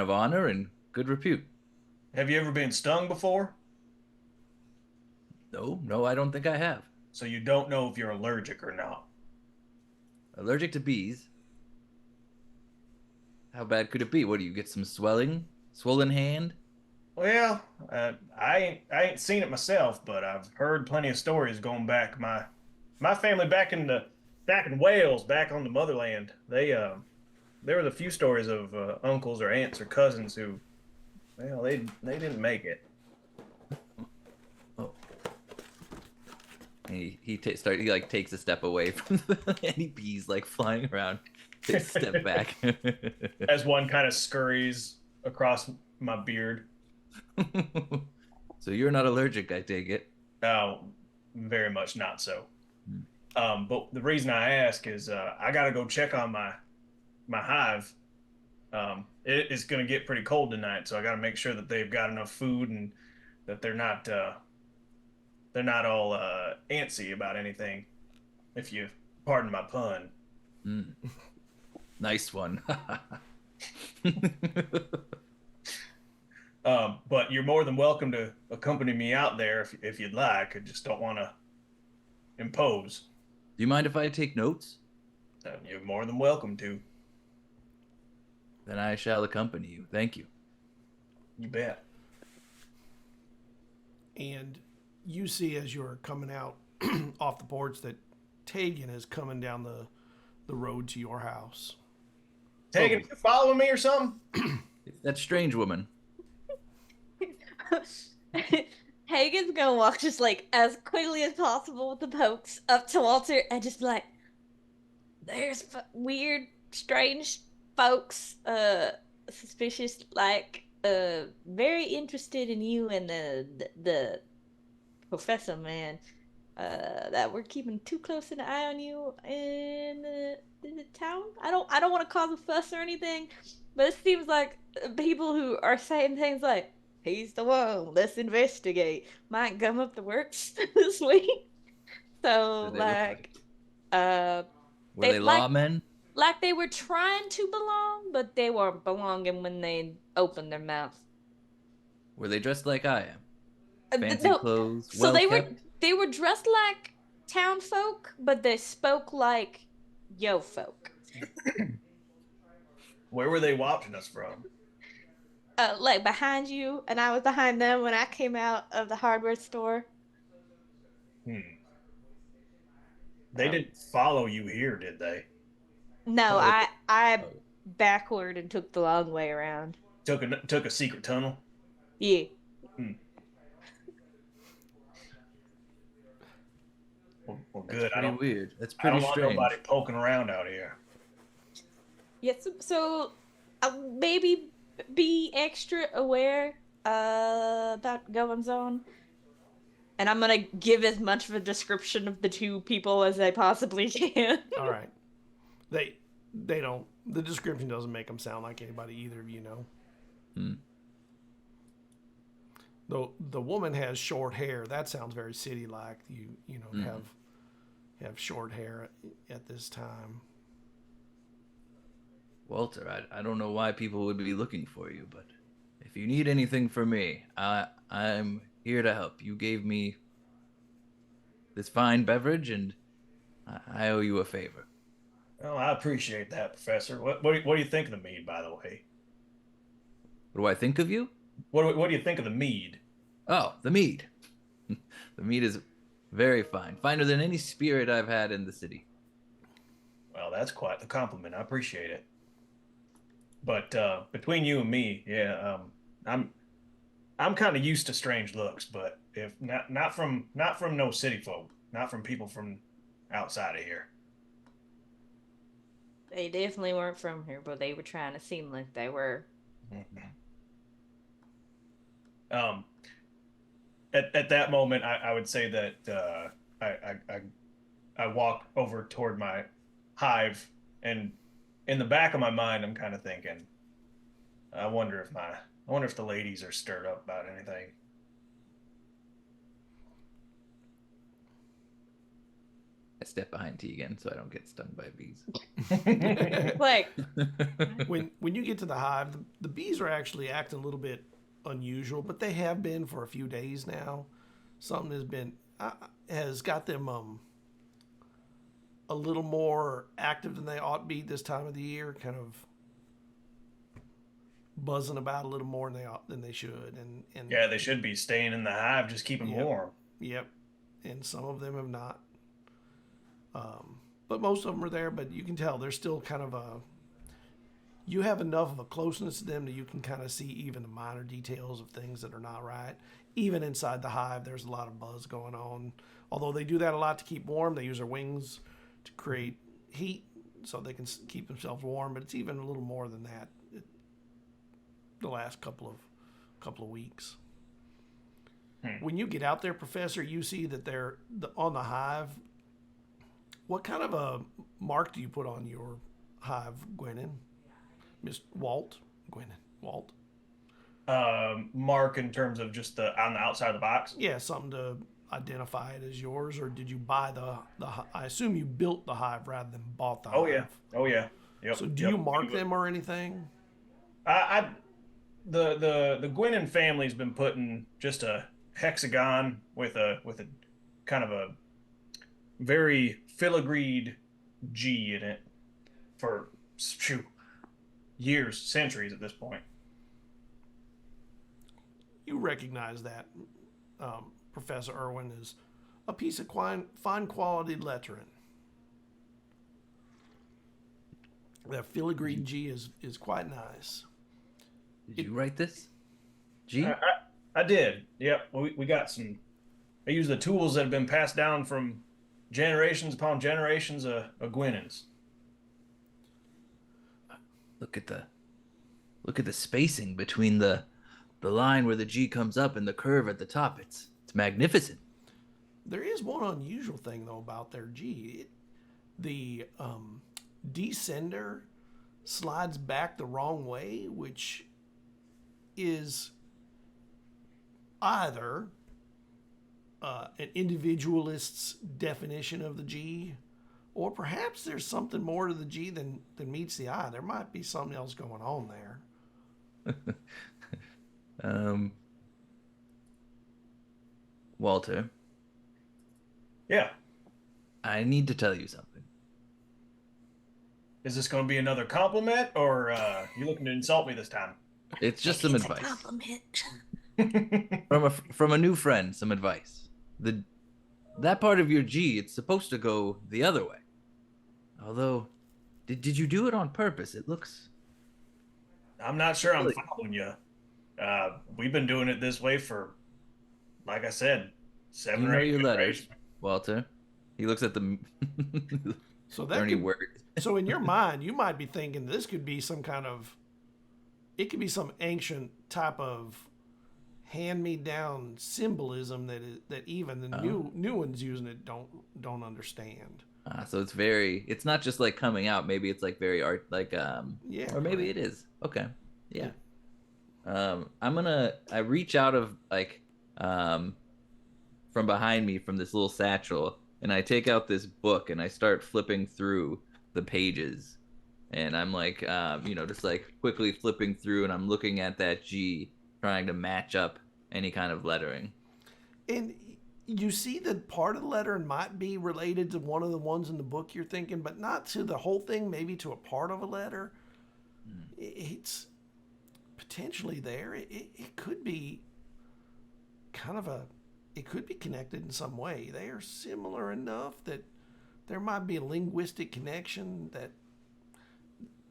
honor and good repute. Have you ever been stung before? No, I don't think I have. So you don't know if you're allergic or not. Allergic to bees? How bad could it be? What do you get? Some swollen hand? Well, I ain't seen it myself, but I've heard plenty of stories going back. My family back in Wales, back on the motherland, there were a few stories of uncles or aunts or cousins who, well, they didn't make it. Oh. He takes a step away from any bees like flying around. Takes a step back. As one kind of scurries across my beard. So you're not allergic, I take it. Oh, very much not so. But the reason I ask is I got to go check on my hive. It is going to get pretty cold tonight, so I got to make sure that they've got enough food and that they're not all antsy about anything, if you pardon my pun. Nice one. But you're more than welcome to accompany me out there if you'd like. I just don't want to impose. Do you mind if I take notes? You're more than welcome to. Then I shall accompany you. Thank you. You bet. And you see as you're coming out off the porch that Tegan is coming down the road to your house. Tegan, you following me or something? That strange woman. Hagen's gonna walk just like as quickly as possible with the pokes up to Walter and just be like, "There's weird, strange folks, suspicious, like, very interested in you and the professor man, that we're keeping too close an eye on you in the town. I don't want to cause a fuss or anything, but it seems like people who are saying things like, he's the one, let's investigate, might gum up the works this week. So, What do they look like? Were they they like lawmen? like they were trying to belong, but they weren't belonging when they opened their mouth. Were they dressed like I am? Fancy No, clothes, so well kept? they were dressed like town folk, but they spoke like yo folk. Where were they watching us from? Like behind you, and I was behind them when I came out of the hardware store. They didn't follow you here, did they? No, Oh, I backward and took the long way around. Took a secret tunnel? Yeah. Well, That's good. pretty weird. That's I pretty don't want strange. nobody poking around out here. Yes, so maybe be extra aware about goings on. And I'm gonna give as much of a description of the two people as I possibly can. All right. They don't. The description doesn't make them sound like anybody either of you know. The woman has short hair. That sounds very city-like. You know have short hair at this time. Walter, I don't know why people would be looking for you, but if you need anything from me, I'm here to help. You gave me this fine beverage, and I owe you a favor. Oh, I appreciate that, Professor. What do you think of the mead, by the way? What do I think of you? What do you think of the mead? Oh, the mead. The mead is very fine. Finer than any spirit I've had in the city. Well, that's quite the compliment. I appreciate it. But between you and me, yeah, I'm kind of used to strange looks, but if not from no city folk, not from people from outside of here. They definitely weren't from here, but they were trying to seem like they were. At that moment, I would say that I walk over toward my hive, and in the back of my mind, I'm kind of thinking, I wonder if the ladies are stirred up about anything. I step behind Tegan so I don't get stung by bees. Like, When you get to the hive, the bees are actually acting a little bit unusual, but they have been for a few days now. Something has got them a little more active than they ought to be this time of the year, kind of buzzing about a little more than they should. And Yeah, they should be staying in the hive, just keep them warm. Yep, and some of them have not. But most of them are there, but you can tell they're still kind of you have enough of a closeness to them that you can kind of see even the minor details of things that are not right. Even inside the hive, there's a lot of buzz going on. Although they do that a lot to keep warm, they use their wings to create heat so they can keep themselves warm, but it's even a little more than that the last couple of weeks. When you get out there, Professor, you see that they're on the hive. What kind of a mark do you put on your hive, Gwennon? Miss Walt? Mark in terms of just on the outside of the box? Yeah, something to identify it as yours, or did you buy the I assume you built the hive rather than bought the hive. Oh yeah. Yep. So do you mark them or anything? The Gwennon family's been putting just a hexagon with a kind of very filigreed G in it for years, centuries at this point. You recognize that, Professor Irwin, as a piece of fine quality lettering. That filigreed G is quite nice. Did you write this? G? I did. Yep. We got some. I use the tools that have been passed down from generations upon generations of Gwynins. Look at the spacing between the line where the G comes up and the curve at the top. It's magnificent. There is one unusual thing though about their G. The descender slides back the wrong way, which is either an individualist's definition of the G, or perhaps there's something more to the G than meets the eye. There might be something else going on there. Walter. Yeah. I need to tell you something. Is this going to be another compliment, or you looking to insult me this time? It's just some advice. Compliment. From a new friend, some advice. That part of your G, it's supposed to go the other way. Although, did you do it on purpose? It looks... I'm not sure I'm following you. We've been doing it this way for, like I said, 7 you or know 8 your letters, generations. Walter. He looks at the So that dirty could, words. so in your mind, you might be thinking this could be some kind of, it could be some ancient type of hand-me-down symbolism that even the new ones using it don't understand. So it's not just like coming out. Maybe it's like very art, like Yeah, or maybe correct. it is. Okay, yeah. I reach out of like from behind me from this little satchel, and I take out this book and I start flipping through the pages, and I'm like just like quickly flipping through, and I'm looking at that G, trying to match up any kind of lettering. And you see that part of the letter might be related to one of the ones in the book you're thinking, but not to the whole thing, maybe to a part of a letter. It's potentially there. It could be kind of it could be connected in some way. They are similar enough that there might be a linguistic connection that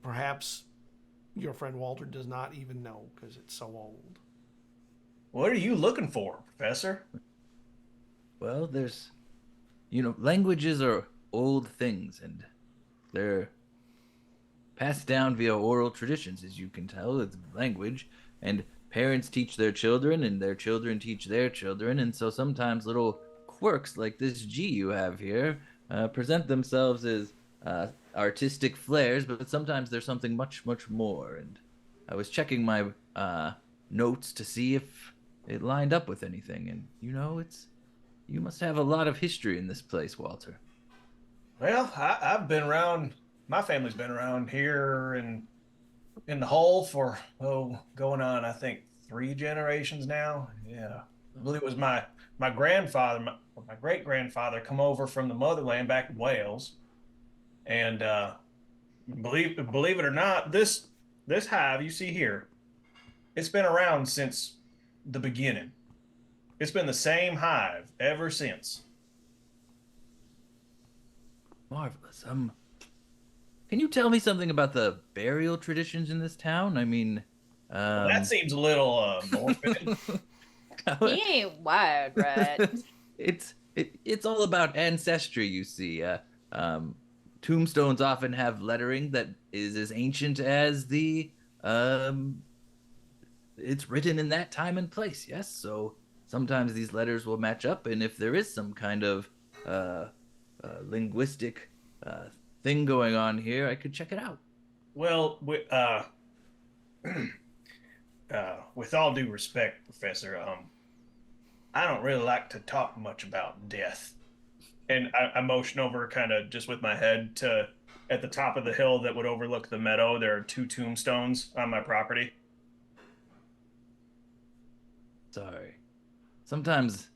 perhaps your friend Walter does not even know because it's so old. What are you looking for, Professor? Well, there's, languages are old things, and they're passed down via oral traditions, as you can tell. It's language, and parents teach their children, and their children teach their children, and so sometimes little quirks like this G you have here present themselves as artistic flares, but sometimes there's something much, much more. And I was checking my notes to see if it lined up with anything, and you must have a lot of history in this place, Walter. Well, I've been around. My family's been around here in the hole for going on I think 3 generations now. Yeah, I believe it was my grandfather, my great grandfather, come over from the motherland back in Wales, and believe it or not, this hive you see here, it's been around since the beginning. It's been the same hive ever since. Marvelous. Can you tell me something about the burial traditions in this town? I mean, That seems a little morbid. He ain't wired, right? It's all about ancestry, you see. Tombstones often have lettering that is as ancient as the it's written in that time and place. Yes, so sometimes these letters will match up, and if there is some kind of linguistic thing going on here, I could check it out. Well, with all due respect, Professor, I don't really like to talk much about death. And I motion over kind of just with my head to at the top of the hill that would overlook the meadow. There are 2 tombstones on my property. Sorry. Sometimes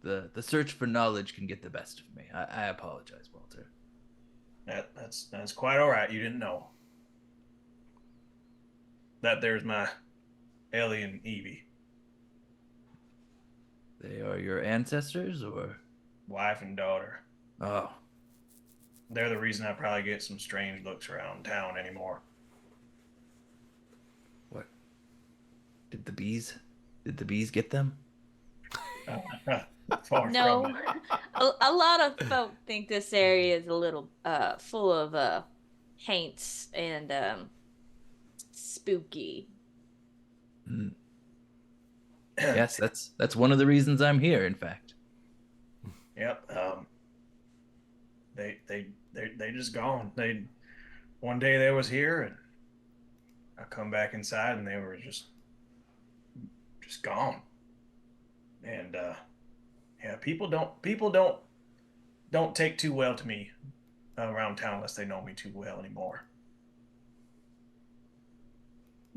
the search for knowledge can get the best of me. I apologize, Walter. That's quite all right. You didn't know that there's my alien Evie, They are your ancestors, or? wife and daughter. Oh, They're the reason I probably get some strange looks around town anymore. what? Did the bees get them? Far No, from it. a lot of folk think this area is a little full of haints and spooky. Yes, that's one of the reasons I'm here. In fact, Yep. They just gone. One day they was here, and I come back inside, and they were just gone. And yeah, people don't take too well to me around town unless they know me too well anymore.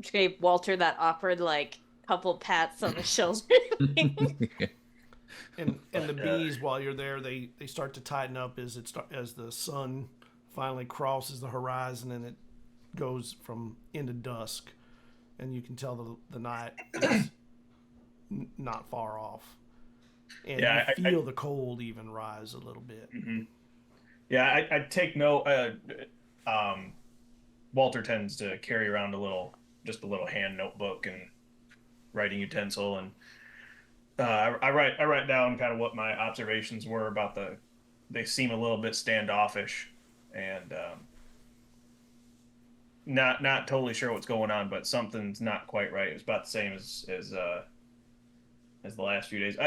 Just gave Walter that awkward like couple pats on the shoulder. And the bees, while you're there, they start to tighten up as as the sun finally crosses the horizon and it goes from into dusk, and you can tell the night is not far off, and Yeah, you feel the cold even rise a little bit. Mm-hmm. Yeah, I take note. Walter tends to carry around just a little hand notebook and writing utensil, and I write down kind of what my observations were about they seem a little bit standoffish, and not totally sure what's going on, but something's not quite right. It was about the same as the last few days.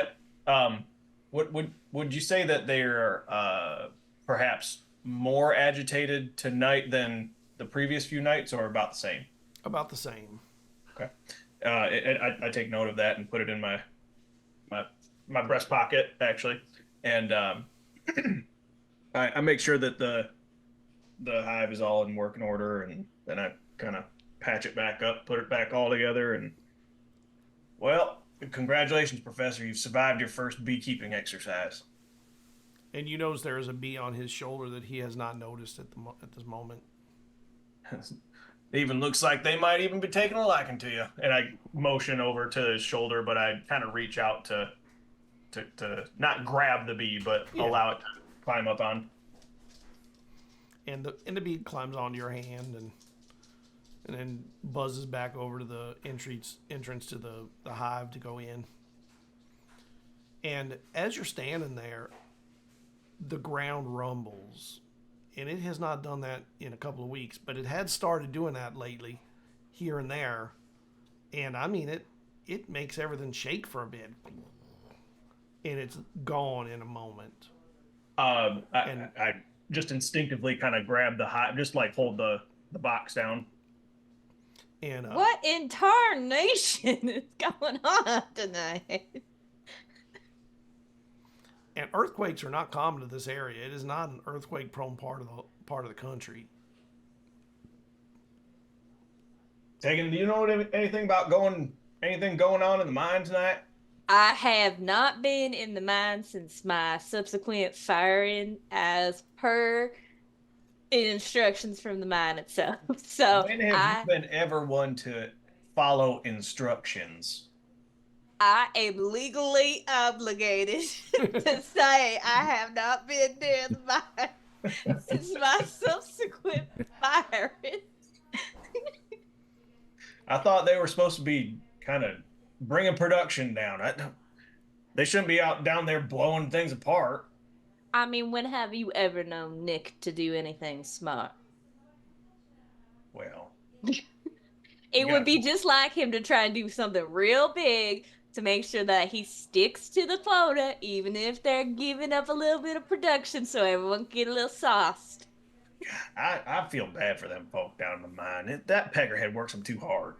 Would you say that they're perhaps more agitated tonight than the previous few nights, or about the same? About the same. Okay. I take note of that and put it in my breast pocket, actually, and I make sure that the hive is all in working order, and then I kind of patch it back up, put it back all together, and well, congratulations, Professor, you've survived your first beekeeping exercise. And you notice there is a bee on his shoulder that he has not noticed at this moment. It even looks like they might even be taking a liking to you. And I motion over to his shoulder, but I kind of reach out to not grab the bee, but allow it to climb up on. And the bee climbs onto your hand and then buzzes back over to the entrance to the hive to go in. And as you're standing there, the ground rumbles. And it has not done that in a couple of weeks, but it had started doing that lately, here and there. And I mean, it makes everything shake for a bit. And it's gone in a moment. I just instinctively kind of grab the hive, just like hold the box down. And What in tarnation is going on tonight? And earthquakes are not common to this area. It is not an earthquake-prone part of the country. Tegan, do you know anything about anything going on in the mine tonight? I have not been in the mine since my subsequent firing, as per instructions from the mine itself. So When have you been ever one to follow instructions? I am legally obligated to say I have not been near the mine since my subsequent firing. I thought they were supposed to be kind of bringing production down. They shouldn't be down there blowing things apart. I mean, when have you ever known Nick to do anything smart? Well, It would be just like him to try and do something real big to make sure that he sticks to the quota, even if they're giving up a little bit of production so everyone can get a little sauced. I feel bad for them folk down in the mine. That peckerhead works them too hard.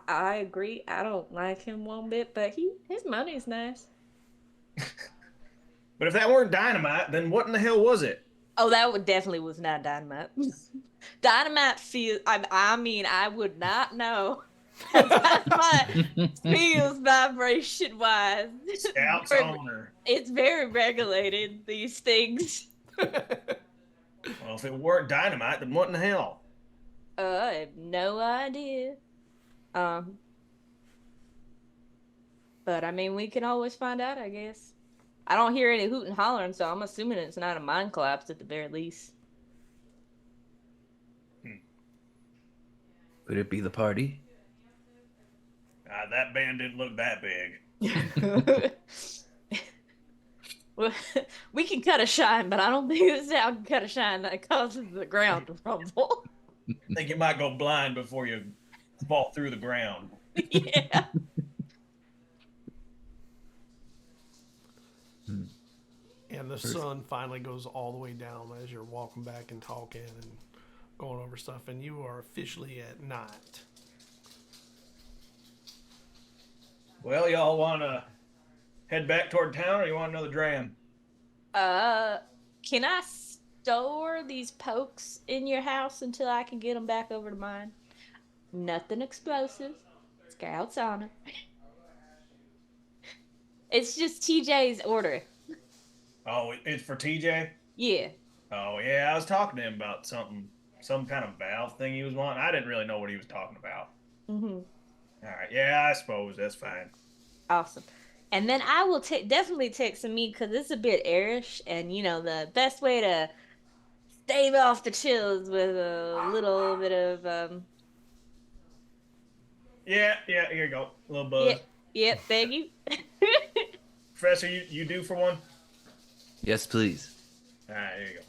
I agree. I don't like him one bit, but his money's nice. But if that weren't dynamite, then what in the hell was it? Oh, that definitely was not dynamite. Dynamite feels. I mean, I would not know. That's what feels vibration-wise. Scouts owner. It's very regulated, these things. Well, if it weren't dynamite, then what in the hell? I have no idea. But I mean, we can always find out, I guess. I don't hear any hooting and hollering, so I'm assuming it's not a mine collapse at the very least. Could it be the party? That band didn't look that big. Well, we can cut a shine, but I don't think this sound can cut a shine that causes the ground to rumble. I think you might go blind before you fall through the ground. Yeah. And the sun finally goes all the way down as you're walking back and talking and going over stuff, and you are officially at night. Well, y'all want to head back toward town, or you want another dram? Can I store these pokes in your house until I can get them back over to mine? Nothing explosive. Scouts honor. It's just TJ's order. Oh, it's for TJ? Yeah. Oh, yeah, I was talking to him about something, some kind of valve thing he was wanting. I didn't really know what he was talking about. Mm-hmm. All right, yeah, I suppose that's fine. Awesome. And then I will definitely take some meat because it's a bit airish, and you know the best way to stave off the chills with a little bit of Yeah, here you go. A little buzz. Yep, thank you. Professor, you do for one? Yes, please. All right, here you go.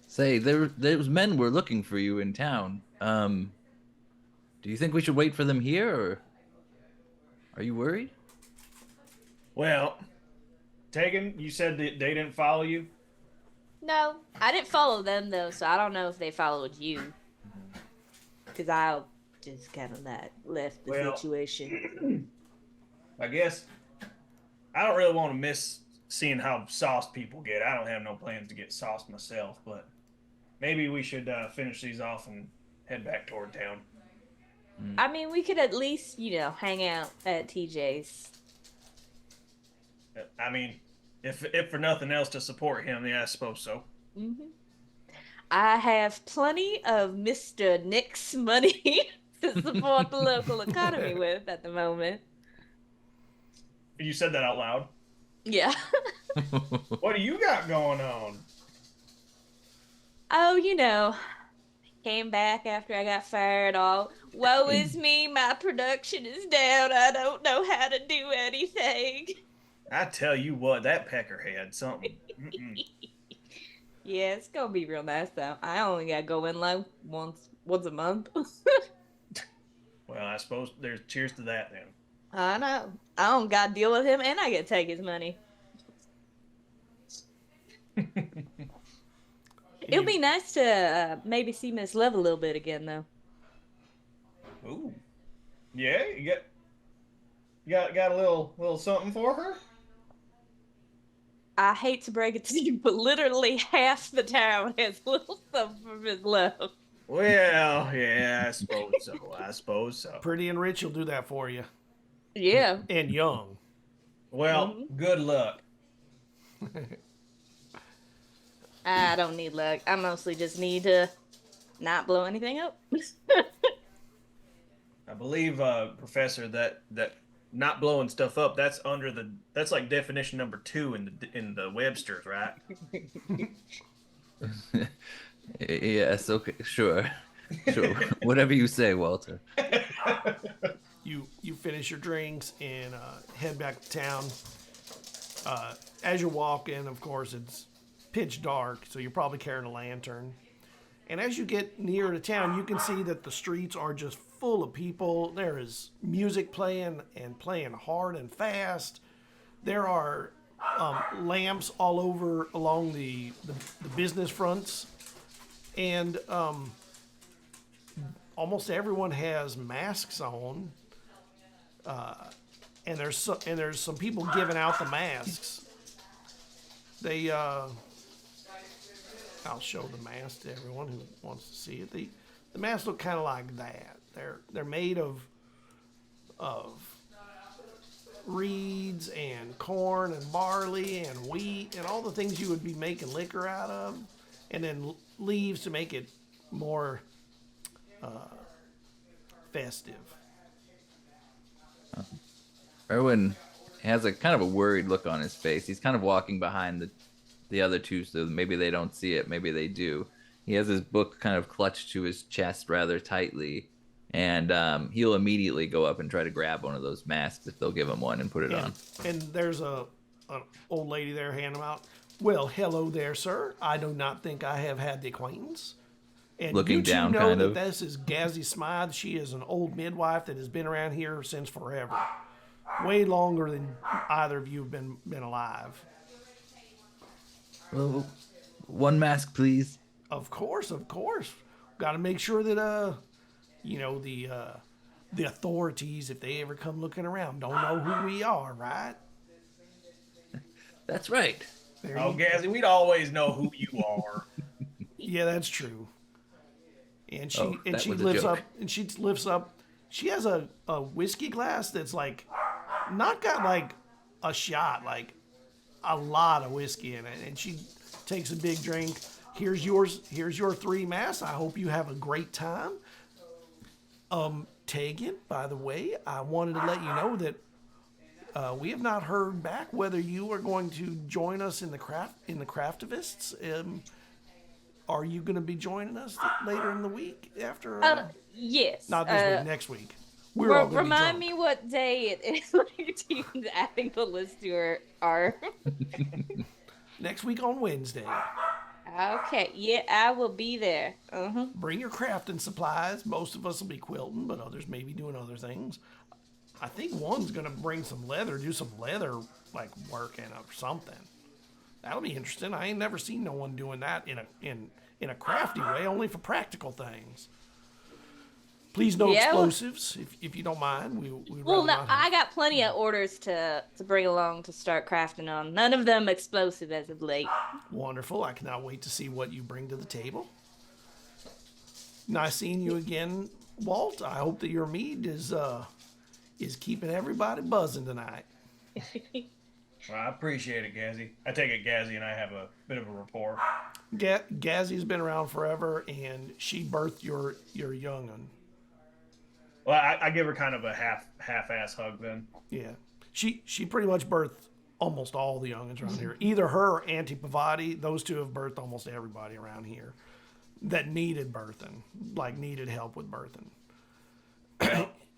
Say, those men were looking for you in town. Do you think we should wait for them here, or are you worried? Well, Tegan, you said that they didn't follow you? No, I didn't follow them though, so I don't know if they followed you. Because I just kind of left the situation. I guess I don't really want to miss seeing how sauced people get. I don't have no plans to get sauced myself, but maybe we should finish these off and head back toward town. I mean, we could at least, hang out at TJ's. I mean, if for nothing else to support him, yeah, I suppose so. Mm-hmm. I have plenty of Mr. Nick's money to support the local economy with at the moment. You said that out loud? Yeah. What do you got going on? Oh, came back after I got fired all. Woe is me, my production is down. I don't know how to do anything. I tell you what, that pecker had something. Yeah, it's gonna be real nice though. I only gotta go in like once a month. Well, I suppose there's cheers to that then. I know. I don't gotta deal with him, and I get to take his money. It'll be nice to maybe see Miss Love a little bit again, though. Ooh, yeah, you got a little something for her? I hate to break it to you, but literally half the town has a little something for Miss Love. Well, yeah, I suppose so. Pretty and rich will do that for you. Yeah. And young. Well, good luck. I don't need luck. I mostly just need to not blow anything up. I believe, Professor, that not blowing stuff up, that's like definition number 2 in the Webster's, right? Yes, okay, sure. Whatever you say, Walter. You finish your drinks and head back to town. As you're walking, of course, it's pitch dark, so you're probably carrying a lantern. And as you get near to town, you can see that the streets are just full of people. There is music playing and playing hard and fast. There are lamps all over along the business fronts. And almost everyone has masks on. And there's some people giving out the masks. They I'll show the mask to everyone who wants to see it. The masks look kind of like that. They're made of reeds and corn and barley and wheat and all the things you would be making liquor out of, and then leaves to make it more festive. Erwin has a kind of a worried look on his face. He's kind of walking behind the other two, so maybe they don't see it, maybe they do. He has his book kind of clutched to his chest rather tightly, and he'll immediately go up and try to grab one of those masks if they'll give him one and put it on. And there's an old lady there handing them out. Well, hello there, sir. I do not think I have had the acquaintance. And Looking you two down, know kind that of. this is Gazzy Smythe. She is an old midwife that has been around here since forever. Way longer than either of you have been alive. Well, one mask, please. Of course. Got to make sure that the authorities, if they ever come looking around, don't know who we are, right? That's right. Gazzy, we'd always know who you are. Yeah, that's true. And she that she was a lifts joke. up and she lifts up. She has a whiskey glass that's like not got like a shot, like a lot of whiskey in it, and she takes a big drink. Here's yours. Here's your 3 masks. I hope you have a great time. Tegan, by the way, I wanted to let you know that we have not heard back whether you are going to join us in the craftivists. Are you going to be joining us later in the week after? Yes. Not this week, next week. We're all gonna be Remind drunk. me what day it is when your team's adding the list to our. Next week on Wednesday. Okay. Yeah, I will be there. Bring your crafting supplies. Most of us will be quilting, but others may be doing other things. I think one's going to bring some leather, do some leather like work in or something. That'll be interesting. I ain't never seen no one doing that in a crafty way, only for practical things. Please no explosives, if you don't mind. Well, no, I got plenty of orders to bring along to start crafting on. None of them explosive as of late. Wonderful. I cannot wait to see what you bring to the table. Nice seeing you again, Walt. I hope that your mead is keeping everybody buzzing tonight. Well, I appreciate it, Gazzy. I take it Gazzy and I have a bit of a rapport. Gazzy's been around forever, and she birthed your young'un. Well, I give her kind of a half-ass hug then. Yeah, she pretty much birthed almost all the young'uns around here. Either her or Auntie Pavati. Those two have birthed almost everybody around here that needed birthing, like needed help with birthing.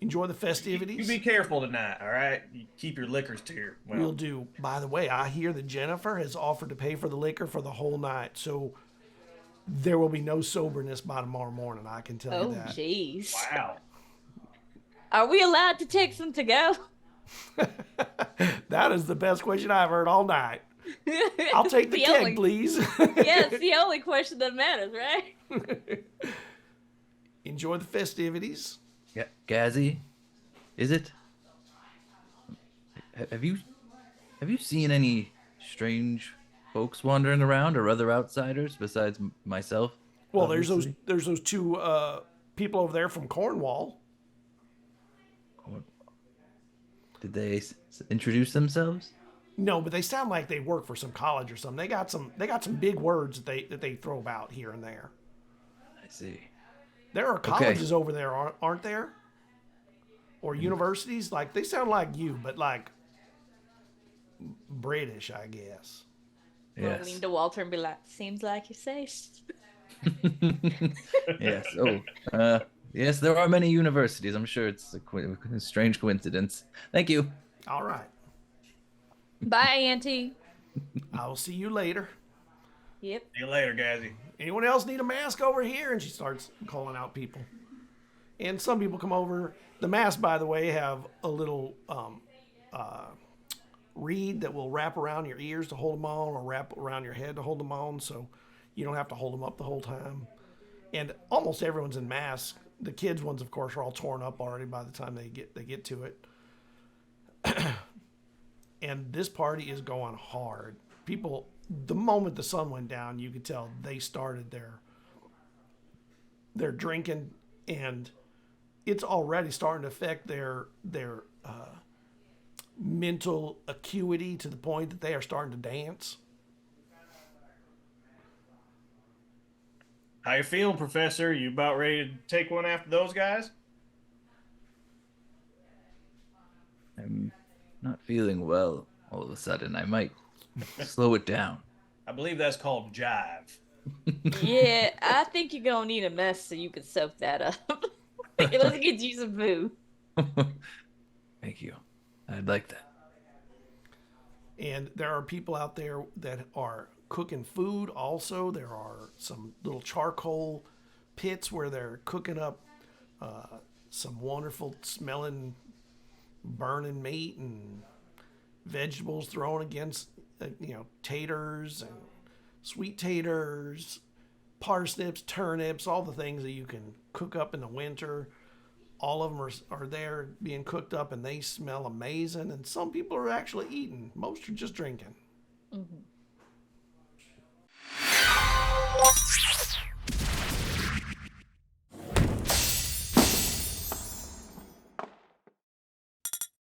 Enjoy the festivities. You be careful tonight, all right? You keep your liquors to your... Well, We'll do. By the way, I hear that Jennifer has offered to pay for the liquor for the whole night, so there will be no soberness by tomorrow morning. I can tell you that. Oh, jeez. wow. Are we allowed to take some to go? That is the best question I've heard all night. I'll take the keg, please. Yeah, it's the only question that matters, right? Enjoy the festivities. Yeah, Gazzy, is it? Have you seen any strange folks wandering around or other outsiders besides myself? Well, obviously? there's those two people over there from Cornwall. Did they introduce themselves? No, but they sound like they work for some college or something. They got some big words that they throw about here and there. I see. There are colleges over there, aren't there? Or universities? Like, they sound like you, but like British, I guess. Yes. I'll lean to Walter and be like, seems like you're safe. Yes. Oh, yes, there are many universities. I'm sure it's a strange coincidence. Thank you. All right. Bye, Auntie. I will see you later. Yep. See you later, Gazzy. Anyone else need a mask over here? And she starts calling out people. And some people come over. The masks, by the way, have a little reed that will wrap around your ears to hold them on, or wrap around your head to hold them on, so you don't have to hold them up the whole time. And almost everyone's in masks. The kids' ones, of course, are all torn up already by the time they get to it. And this party is going hard. People, the moment the sun went down, you could tell they started their drinking, and it's already starting to affect their mental acuity to the point that they are starting to dance. How you feeling, Professor? You about ready to take one after those guys? I'm not feeling well all of a sudden. I might slow it down. I believe that's called jive. Yeah, I think you're gonna need a mess so you can soak that up. Let's get you some food. Thank you. I'd like that. And there are people out there that are cooking food also. There are some little charcoal pits where they're cooking up some wonderful smelling burning meat and vegetables thrown against taters and sweet taters, parsnips, turnips, all the things that you can cook up in the winter. All of them are there being cooked up and they smell amazing. And some people are actually eating. Most are just drinking. Mm-hmm.